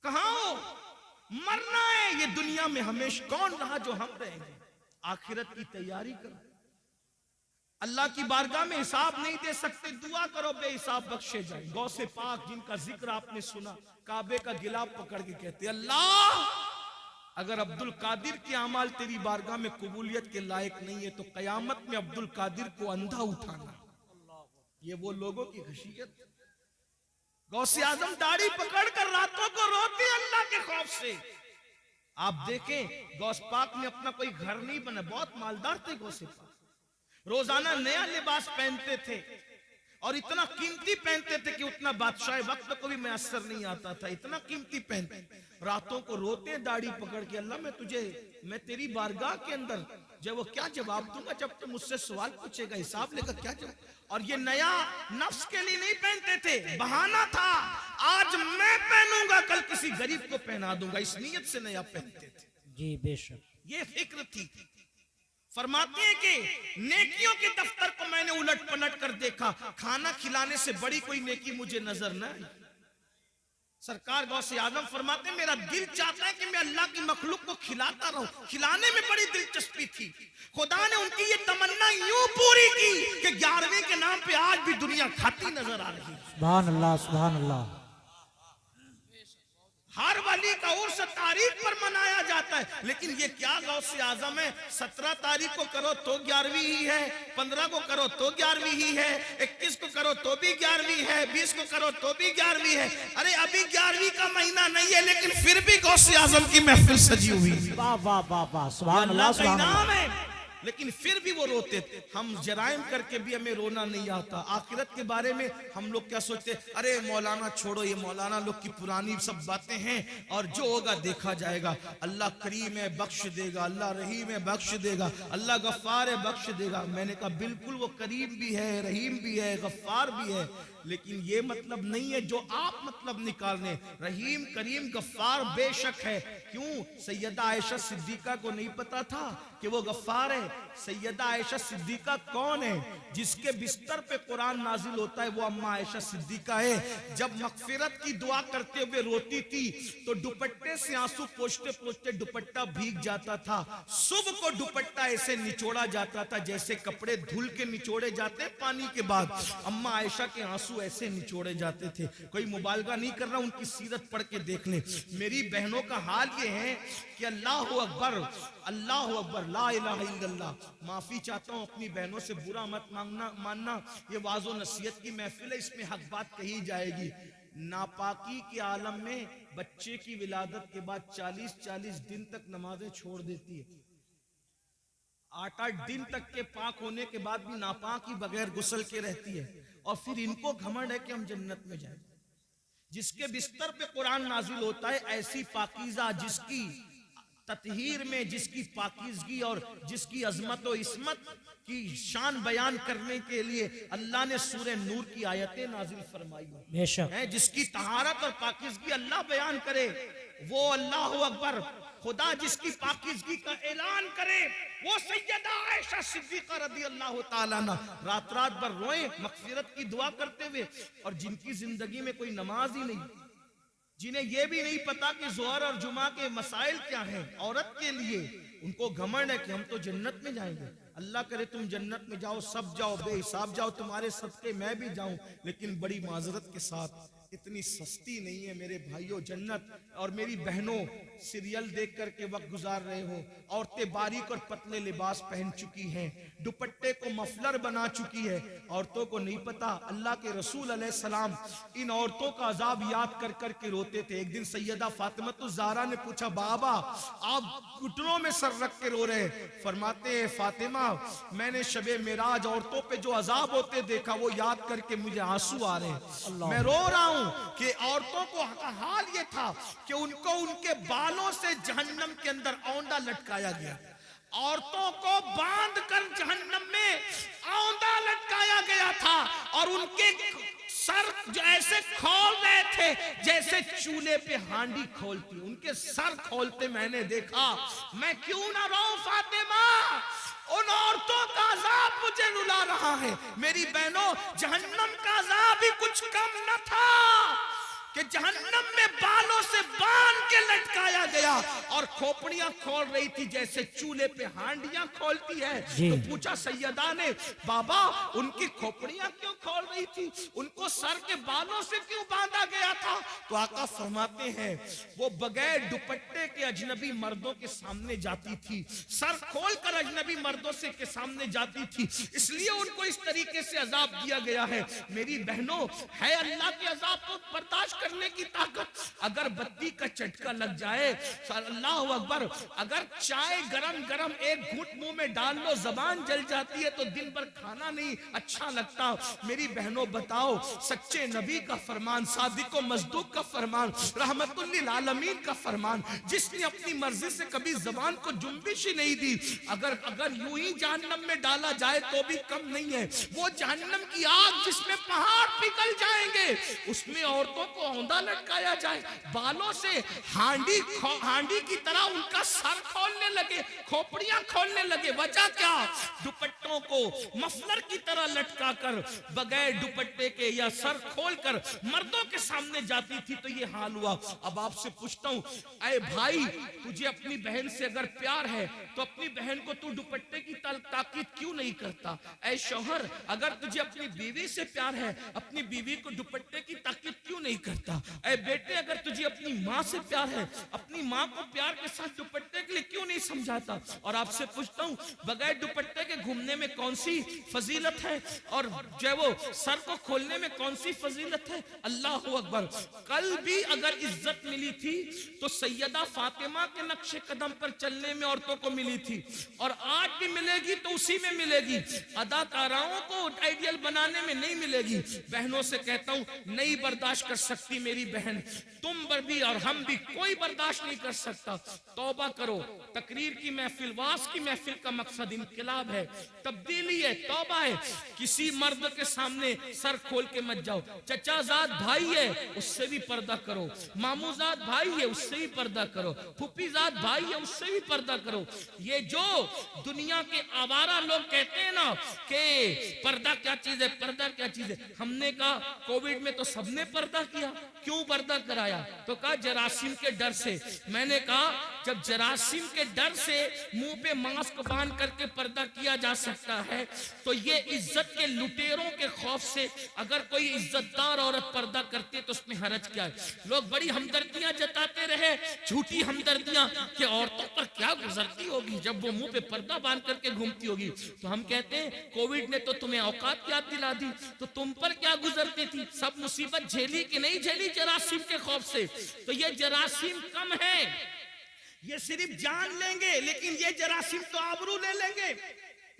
कहां हो, मरना है ये दुनिया में हमेशा, कौन रहा जो हम रहेंगे। आखिरत की तैयारी करो, अल्लाह की बारगाह में हिसाब नहीं दे सकते, दुआ करो बेहिसाब बख्शे जाए। गौसे पाक जिनका जिक्र आपने सुना, काबे का गिलाफ पकड़ के कहते, अल्लाह अगर अब्दुल कादिर के अमाल तेरी बारगाह में कबूलियत के लायक नहीं है, तो कयामत में अब्दुल कादिर को अंधा उठाना। ये वो लोगों की खशियत। गौसे आजम दाढ़ी पकड़कर रातों को रोते अल्लाह के खौफ से। आप देखें, गौस पाक ने अपना कोई घर नहीं बना, बहुत मालदार थे गौसे पाक, रोजाना नया लिबास पहनते थे और इतना कीमती पहनते थे कि उतना बादशाह वक्त को भी मैसर नहीं आता था, इतना कीमती पहनते। रातों को रोते दाढ़ी पकड़ के, अल्लाह मैं तेरी बारगाह के अंदर जब वो क्या जवाब दूंगा, जब तुम मुझसे सवाल पूछेगा, हिसाब लेकर क्या जवाब। और ये नया नफ्स के लिए नहीं पहनते थे, बहाना था, आज मैं पहनूंगा कल किसी गरीब को पहना दूंगा, इस नीयत से नया पहनते थे जी। बेशक ये फिक्र थी। फरमाते हैं कि नेकियों के दफ्तर को मैंने उलट पलट कर देखा, खाना खिलाने से बड़ी कोई नेकी मुझे नजर न आई। सरकार गौसे आजम फरमाते, मेरा दिल चाहता है कि मैं अल्लाह की मखलूक को खिलाता रहूं, खिलाने में बड़ी दिलचस्पी थी। खुदा ने उनकी ये तमन्ना यूं पूरी की कि 11वें के नाम पे आज भी दुनिया खाती नजर आ रही है। सुभान अल्लाह, सुभान अल्लाह। हर वली का उर्स तारीख पर मनाया जाता है, लेकिन ये क्या गौसे आजम है, 17 तारीख को करो तो 11वीं ही है, 15 को करो तो 11वीं ही है, 21 को करो तो भी 11वीं है, 20 को करो तो भी 11वीं है। अरे अभी 11वीं का महीना नहीं है, लेकिन फिर भी गौसे आजम की महफिल सजी हुई। वाह वाह वाह वाह, सुभान अल्लाह, सुभान अल्लाह। लेकिन फिर भी वो रोते थे। हम जराइम करके भी हमें रोना नहीं आता। आखिरत के बारे में हम लोग क्या सोचते, अरे मौलाना छोड़ो, ये मौलाना लोग की पुरानी सब बातें हैं और जो होगा देखा जाएगा। अल्लाह करीम है, बख्श देगा, अल्लाह रहीम है, बख्श देगा, अल्लाह गफ्फार है, बख्श देगा। मैंने कहा बिल्कुल वो करीम भी है, रहीम भी है, गफ्फार भी है, लेकिन ये मतलब नहीं है जो आप मतलब निकालने। रहीम करीम गफ्फार बेशक है। क्यों? सैयदा आयशा सिद्दीका को नहीं पता था कि वो गफ्फार है? सैयदा आयशा सिद्दीका कौन है? जिसके बिस्तर पे कुरान नाजिल होता है वो अम्मा आयशा सिद्दीका है। जब मगफिरत की दुआ करते हुए रोती थी तो दुपट्टे से आंसू पोंछते पोंछते दुपट्टा भीग जाता था। सुबह को दुपट्टा ऐसे निचोड़ा जाता था जैसे कपड़े धुल के निचोड़े जाते पानी के बाद। अम्मा आयशा के आंसू ऐसे निचोड़े जाते थे। कोई मुबालगा नहीं कर रहा, उनकी सीरत पढ़ के देख लें। मेरी बहनों का हाल ये है कि अल्लाह अकबर, अल्लाह अकबर, ला इलाहा इल्लल्लाह। माफी चाहता हूं, अपनी बहनों से बुरा मत मानना। ये वाज़ो नसीहत की महफिल है, इसमें हक बात कही जाएगी। नापाकी के आलम में बच्चे की विलादत के बाद 40-40 दिन तक नमाजें छोड़ देती है। 8-8 दिन तक के पाक होने के बाद भी नापाक ही बगैर गुस्ल के रहती है। और फिर इनको घमंड है कि हम जन्नत में जाएं। जिसके बिस्तर पे कुरान नाजिल होता है, ऐसी पाकीज़ा जिसकी ततहीर में, जिसकी पाकीज़गी और जिसकी अजमत और इस्मत की शान बयान करने के लिए अल्लाह ने सूरह नूर की आयतें नाजिल फरमाई है। जिसकी तहारत और पाकीज़गी अल्लाह बयान करे, वो अल्लाह अकबर। खुदा जिसकी पाकीज़गी का ऐलान करे वो सैयदा आयशा सिद्दीका रज़ियल्लाहु ताला अन्हा रात रात भर रोए मग़फ़िरत की दुआ करते हुए। और जिनकी जिंदगी में कोई नमाज ही नहीं, जिन्हें यह भी नहीं पता कि ज़ोहर और जुमा के मसाइल क्या हैं औरत के लिए, उनको घमंड है कि हम तो जन्नत में जाएंगे। अल्लाह करे तुम जन्नत में जाओ, सब जाओ, बेहिसाब जाओ, तुम्हारे सदके मैं भी जाऊं। लेकिन बड़ी माजरत के साथ इतनी सस्ती नहीं है मेरे भाइयों जन्नत। और मेरी बहनों, सीरियल देख करके वक्त गुजार रहे हो, औरतें बारीक और पतले लिबास पहन चुकी हैं, दुपट्टे को मफलर बना चुकी है। औरतों को नहीं पता अल्लाह के रसूल अलैहिस्सलाम इन औरतों का अजाब याद कर कर के रोते थे। एक दिन सैयदा फातिमतुज़ ज़हरा ने पूछा, बाबा आप घुटनों में सर रख के रो रहे? फरमाते हैं, फातिमा मैंने शबे मेराज औरतों पे जो अजाब होते देखा वो याद करके मुझे आंसू आ रहे हैं। मैं रो रहा हूं कि औरतों को हाल ये था कि उनको उनके बालों से जहन्नम के अंदर औंधा लटकाया गया। औरतों को बांध कर जहन्नम में औंधा लटकाया गया था और उनके सर जो ऐसे खोल रहे थे जैसे चूल्हे पे हांडी खोलती, उनके सर खोलते मैंने देखा। मैं क्यों ना रोऊं फातिमा, उन औरतों का अजाब मुझे रुला रहा है। मेरी बहनों, जहन्नम का अजाब ही कुछ कम न था कि जहन्नम में बालों से बांध के लटकाया गया और खोपड़ियां खोल रही थी जैसे चूल्हे पे हांडियां खोलती है। तो पूछा सैयदा ने, बाबा उनकी खोपड़ियां क्यों खोल रही थी, उनको सर के बालों से क्यों बांधा गया था? तो आका फरमाते हैं वो बगैर दुपट्टे के अजनबी मर्दों के सामने जाती थी, सर खोल कर अजनबी मर्दों से के सामने जाती थी, इसलिए उनको इस तरीके से अजाब दिया गया है। मेरी बहनों, है अल्लाह के अजाब को बर्दाश्त करने की ताकत। अगर बत्ती का झटका लग जाए, अल्लाह अकबर, अगर चाय गरम गरम एक घूंट मुंह में डाल लो जबान जल जाती है तो दिन भर खाना नहीं अच्छा लगता। मेरी बहनों बताओ, सच्चे नबी का फरमान, सादिक मजदूक का फरमान, रहमतुल लिल आलमीन का फरमान, जिसने अपनी मर्जी से कभी जबान को जुम्बिश ही नहीं दी, अगर यूं ही जहन्नम में डाला जाए तो भी कम नहीं है। वो जहन्नम की आग जिसमें पहाड़ पिघल जाएंगे, उसमें औरतों को औंधा लटकाया जाए, बालों से हांडी की तरह उनका सर खोलने लगे, खोपड़ियां खोलने लगे। वजह क्या? दुपट्टों को मफलर की तरह लटका कर बगैर दुपट्टे के या सर खोलकर मर्दों के सामने जाती थी तो ये हाल हुआ। अब आपसे पूछता हूं, ऐ भाई, तुझे अपनी बहन से अगर प्यार है तो अपनी बहन को तू दुपट्टे की ताकीद क्यों नहीं करता? ऐ शौहर, अगर तुझे अपनी बीवी से प्यार है, अपनी बीवी को दुपट्टे की ताकीद क्यों नहीं करता? कहता, ऐ बेटे अगर तुझे अपनी माँ से प्यार है, अपनी माँ को प्यार के साथ दुपट्टे के लिए क्यों नहीं समझाता? और आपसे पूछता हूँ, बगैर दुपट्टे के घूमने में कौन सी फजीलत है, और जो है वो सर को खोलने में कौन सी फजीलत है? अल्लाह अकबर। कल भी अगर इज्जत मिली थी तो सैयदा फातिमा के नक्शे कदम पर चलने में औरतों को मिली थी, और आज भी मिलेगी तो उसी में मिलेगी। अदाकाराओं को आइडियल बनाने में नहीं मिलेगी। बहनों से कहता हूं, नहीं बर्दाश्त कर सकती मेरी बहन, तुम पर भी और हम भी, कोई बर्दाश्त नहीं कर सकता। तौबा करो। तकरीर की महफिल, वास की महफिल का मकसद इनकलाब है, तब्दीली है, तौबा है। किसी मर्द के सामने सर खोल के मत जाओ। चचाजाद भाई है, उससे भी पर्दा करो। मामूजाद भाई है, उससे भी पर्दा करो। फुफीजाद भाई है, उससे भी पर्दा करो। ये जो दुनिया के आवारा लोग कहते हैं ना कि पर्दा क्या चीज है, पर्दा क्या चीज है, हमने कहा कोविड में तो सबने पर्दा किया, क्यों पर्दा कराया? तो कहा जरासीम के डर से। मैंने कहा जब जरासीम के डर से मुंह पे मास्क बांध करके पर्दा किया जा सकता है, तो ये इज्जत के लुटेरों के खौफ से अगर कोई इज्जतदार औरत पर्दा करती है तो उसमें हरज क्या है? लोग बड़ी हमदर्दियां जताते रहे, झूठी हमदर्दियां, कि औरतों पर क्या गुजरती होगी जब वो मुंह पे पर्दा बांध करके घूमती होगी। तो हम कहते हैं कोविड ने तो तुम्हें औकात याद दिला दी, तो तुम पर क्या गुजरती थी? सब मुसीबत झेली कि नहीं झेली जरासीम के खौफ से? तो ये जरासीम कम है, ये सिर्फ जान लेंगे, लेकिन ये जरासीम तो आबरू ले लेंगे,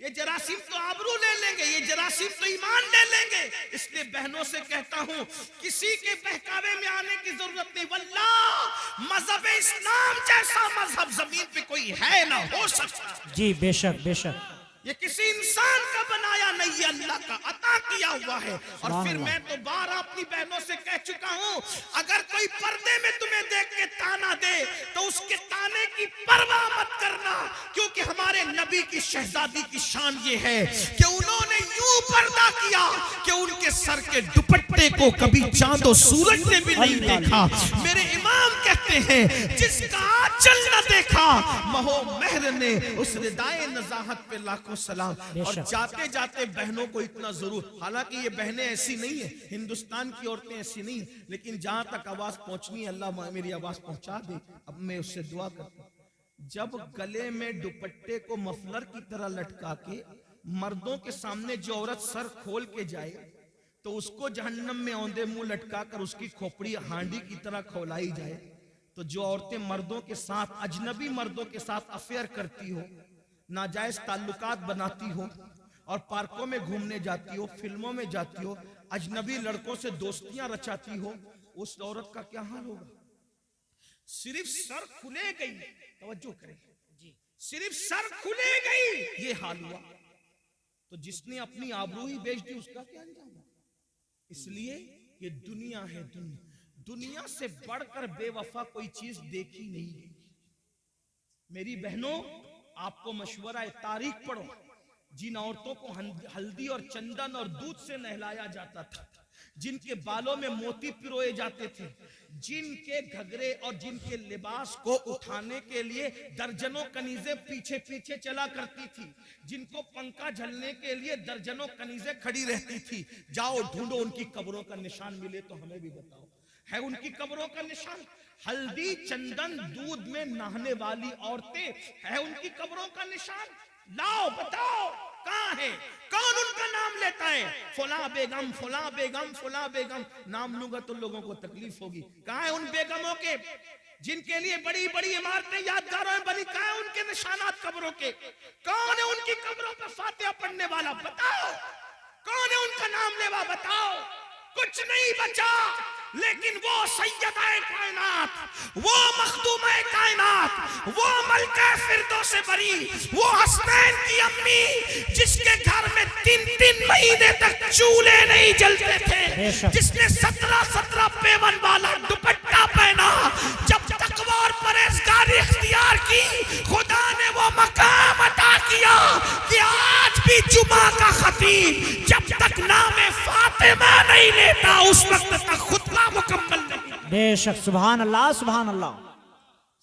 ये जरासीम तो आबरू ले लेंगे, ये जरासीम तो ईमान ले लेंगे। इसलिए बहनों से कहता हूं, किसी के बहकावे में आने की जरूरत नहीं। वल्लाह मजहब इस्लाम जैसा मजहब जमीन पे कोई है ना हो सकता। जी बेशक बेशक। ये किसी इंसान का बनाया नहीं, ये अल्लाह का अता किया हुआ है। और फिर मैं तो बार अपनी बहनों से कह चुका हूं, अगर कोई पर्दे में तुम्हें देख के ताना दे तो उसके ताने की परवाह मत करना, क्योंकि हमारे नबी की शहजादी की शान ये है कि उन्होंने यूं पर्दा किया कि उनके सर के दुपट्टे को कभी चांद और सूरज ने भी नहीं देखा। मेरे इमाम कहते हैं, जिसका आंचल न देखा महो महर ने, उस रिदाए नजाहत पे लाखों सलाम। और जाते जाते बहनों को इतना जरूर, हालांकि ये बहनें ऐसी नहीं है, हिंदुस्तान की औरतें ऐसी नहीं है, लेकिन जहां तक आवाज पहुंचनी है अल्लाह मेरी आवाज पहुंचा दे। अब मैं उससे दुआ करता हूं, जब गले में दुपट्टे को मफलर की तरह लटका के मर्दों के सामने जो औरत सर खोल के जाए तो उसको जहन्नम में औंधे मुंह लटका कर उसकी खोपड़ी हांडी की तरह खौलाई जाए, तो जो औरतें मर्दों के साथ, अजनबी मर्दों के साथ अफेयर करती हो, नाजायज ताल्लुकात बनाती हो और पार्कों में घूमने जाती हो, फिल्मों में जाती हो, अजनबी लड़कों से दोस्तियां रचाती हो, उस औरत का क्या हाल होगा? सिर्फ सर खुले गई, तवज्जो करें, सिर्फ सर खुले गई ये हाल हुआ, तो जिसने अपनी आबरू ही बेच दी उसका क्या अंजाम होगा? इसलिए ये दुनिया है, दुनिया से बढ़कर बेवफा कोई चीज देखी नहीं गई। मेरी बहनों, आपको मशवरा है, तारीख पढ़ो। जिन औरतों को हल्दी और चंदन और दूध से नहलाया जाता था, जिनके बालों में मोती पिरोए जाते थे, जिनके घगरे और जिनके लिबास को उठाने के लिए दर्जनों कनीजें पीछे पीछे चला करती थी, जिनको पंखा झलने के लिए दर्जनों कनीजें खड़ी रहती थी, जाओ ढूंढो उनकी कब्रों का निशान, मिले तो हमें भी बताओ, है उनकी कब्रों का निशान? हल्दी चंदन दूध में नहाने वाली औरतें, है उनकी कब्रों का निशान? लाओ बताओ कहां है? कौन उनका नाम लेता है? फुला बेगम, फुला बेगम, फुला बेगम। नाम लूंगा तो लोगों को तकलीफ होगी। कहां है उन बेगमों के जिनके लिए बड़ी बड़ी इमारतें यादगारों में बनी? कहां है उनके निशानात कब्रों के? कौन है उनकी कब्रों पर फातिहा पढ़ने वाला? बताओ कौन है उनका नाम लेवा? बताओ। कुछ नहीं बचा, लेकिन वो सैयदाए कायनात, वो मखदूमे कायनात, वो मलका फिरदौस बरी, वो हसनैन की अम्मी, जिसके घर में 3-3 महीने तक चूल्हे नहीं जलते थे, जिसने 17-17 पेवन वाला दुपट्टा पहना, जब तकवा और परहेजगारी इख्तियार की, खुदा ने वो मकाम अता किया कि आज भी जुमा का खतीब जब तक नामे फातिमा नहीं लेता उस वक्त तक खुतबा मुकम्मल नहीं। बेशक, सुभान अल्लाह, सुभान अल्लाह।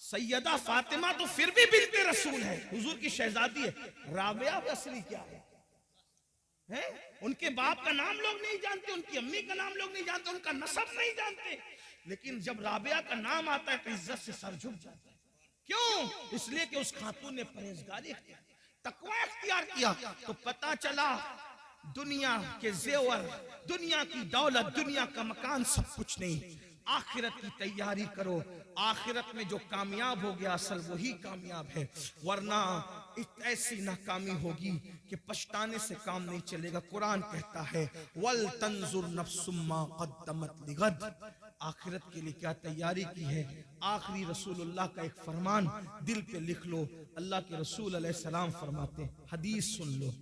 सैयदा फातिमा तो फिर भी बिन्ते रसूल है, हुजूर की शहजादी है। राबिया असली क्या है? उनके बाप का नाम लोग नहीं जानते, उनकी अम्मी का नाम लोग नहीं जानते, उनका नसब नहीं जानते। लेकिन जब राबिया का नाम आता है तो इज्जत से सर झुक जाता है। क्यों? इसलिए कि उस खातून ने परहेजगारी किया, तकवा इख्तियार किया। तो पता चला दुनिया के जेवर, दुनिया की दौलत, दुनिया का मकान सब कुछ नहीं, आखिरत की तैयारी करो। आखिरत में जो कामयाब हो गया असल वही कामयाब है, वरना ऐसी नाकामी होगी कि पछताने से काम नहीं चलेगा। कुरान कहता है वल तंजुर नफ्सुम्मा क़द्दमत लिगद, आखिरत के लिए क्या तैयारी की है। आखिरी रसूलुल्लाह का एक फरमान दिल पे लिख लो। अल्लाह के रसूल अलैहिस्सलाम फरमाते, हदीस सुन लो,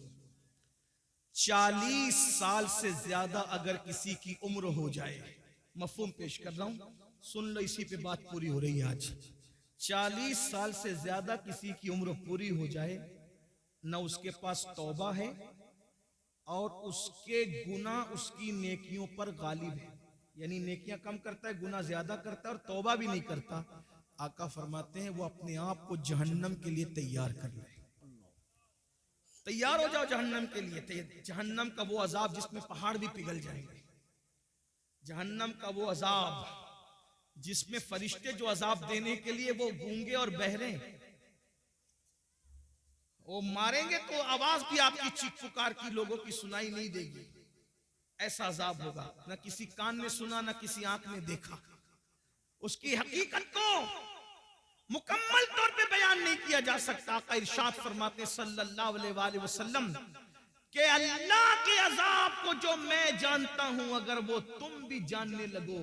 40 साल से ज्यादा अगर किसी की उम्र हो जाए, मफहूम पेश कर रहा हूं, सुन लो, इसी पे बात पूरी हो रही है आज। 40 साल से ज्यादा किसी की उम्र पूरी हो जाए, न उसके पास तौबा है और उसके गुनाह उसकी नेकियों पर गालिब है, यानी नेकियां कम करता है, गुनाह ज्यादा करता है और तौबा भी नहीं करता। आका फरमाते हैं वो अपने आप को जहन्नम के लिए तैयार कर ले। तैयार हो जाओ जहन्नम के लिए। जहन्नम का वो अजाब जिसमें पहाड़ भी पिघल जाएंगे, जहन्नम का वो अजाब जिसमें फरिश्ते जो अजाब देने के लिए वो गूंगे और बहरे, वो मारेंगे तो आवाज भी आपकी चीख पुकार की लोगों की सुनाई नहीं देगी। ऐसा अजाब होगा, ना किसी कान ने सुना, ना किसी आंख ने देखा। उसकी हकीकत को मुकम्मल तौर पे बयान नहीं किया जा सकता। आका इरशाद फरमाते सल्लल्लाहु अलैहि वसल्लम कि अल्लाह के अजाब को जो मैं जानता हूं, अगर वो तुम भी जानने लगो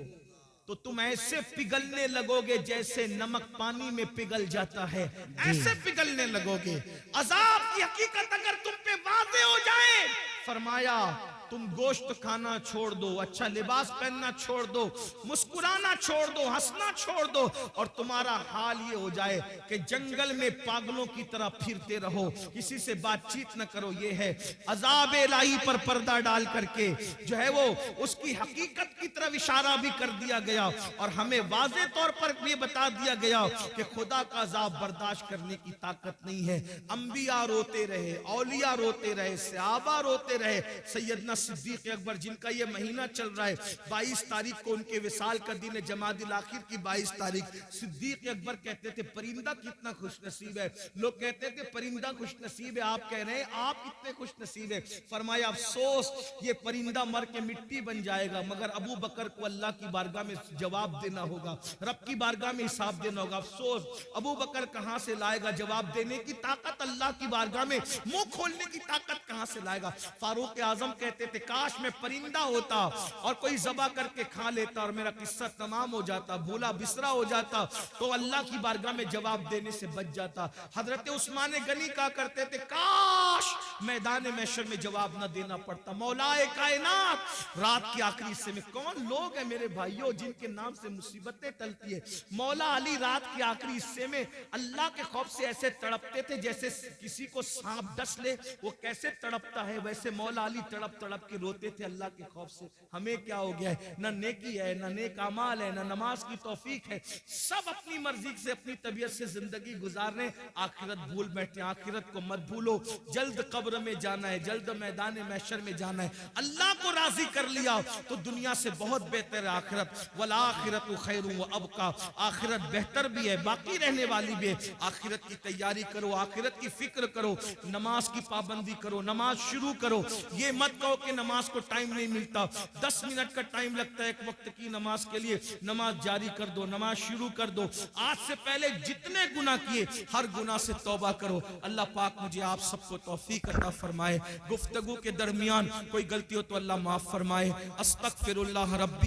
तो तुम ऐसे पिघलने लगोगे जैसे नमक पानी में पिघल जाता है, ऐसे पिघलने लगोगे। अजाब की हकीकत अगर तुम पे वाज़ेह हो जाए, फरमाया तुम गोश्त खाना छोड़ दो, अच्छा लिबास पहनना छोड़ दो, मुस्कुराना छोड़ दो, हंसना छोड़ दो, और तुम्हारा हाल ये हो जाए कि जंगल में पागलों की तरह फिरते रहो, किसी से बातचीत न करो। ये है अजाब इलाही पर पर्दा डाल करके जो है वो उसकी हकीकत की तरफ इशारा भी कर दिया गया और हमें वाज़े तौर पर ये बता दिया गया कि खुदा का अजाब बर्दाश्त करने की ताकत नहीं है। अंबिया रोते रहे, औलिया रोते रहे, सहाबा रोते रहे। सैयदना सिद्दीक अकबर जिनका ये महीना चल रहा है, 22 तारीख को उनके विसाल का दिन है, जमादिल आखिर की 22 तारीख। सिद्दीक अकबर कहते थे परिंदा कितना खुशनसीब है। लोग कहते थे परिंदा खुशनसीब है, आप कह रहे हैं आप कितने खुशनसीब है। फरमाया अफसोस ये परिंदा मर के मिट्टी बन जाएगा, मगर अबू बकर को अल्लाह की बारगाह में जवाब देना होगा, रब की बारगाह में हिसाब देना होगा। अफसोस अबू बकर कहां से लाएगा जवाब देने की ताकत, अल्लाह की बारगाह में मुंह खोलने की ताकत कहां से लाएगा। फारूक आजम कहते थे काश मैं परिंदा होता और कोई जबा करके खा लेता और मेरा किस्सा तमाम हो जाता, भूला बिसरा हो जाता, तो अल्लाह की बारगाह में जवाब देने से बच जाता। हजरत उस्मान गनी कहा करते थे काश मैदान महशर में जवाब न देना पड़ता। मौलाए कायनात रात के आखिरी हिस्से में कौन लोग हैं मेरे भाइयों जिनके नाम से मुसीबतें टलती है। मौला अली रात के आखिरी हिस्से में अल्लाह के खौफ से ऐसे तड़पते थे जैसे किसी को सांप डस ले, वो कैसे तड़पता है वैसे मौला अली तड़प तड़प के रोते थे अल्लाह के खौफ से। हमें क्या हो गया है, ना नेकी है, ना नेक अमाल है, ना नमाज की तौफीक है, सब अपनी मर्जी से अपनी तबीयत से जिंदगी गुजारने, आखिरत भूल बैठे। आखिरत को मत भूलो, जल्द कब्र में जाना है, जल्द मैदान महशर में जाना है। अल्लाह को राजी कर लिया तो दुनिया से बहुत बेहतर है आखिरत। वल आखिरतु खैरुन व अबका, आखिरत बेहतर भी है, बाकी रहने वाली भी है। आखिरत की तैयारी करो, आखिरत की फिक्र करो, नमाज की पाबंदी करो, नमाज शुरू करो। ये मत कहो कि नमाज को टाइम नहीं मिलता, 10 मिनट का टाइम लगता है एक वक्त की नमाज के लिए। नमाज जारी कर दो, नमाज शुरू कर दो। आज से पहले जितने गुनाह किए हर गुनाह से तौबा करो। अल्लाह पाक मुझे आप सबको तौफीक अता फरमाए। गुफ्तगू के दरमियान कोई गलती हो तो अल्लाह माफ फरमाए। अस्तगफिरुल्लाह रब्बी।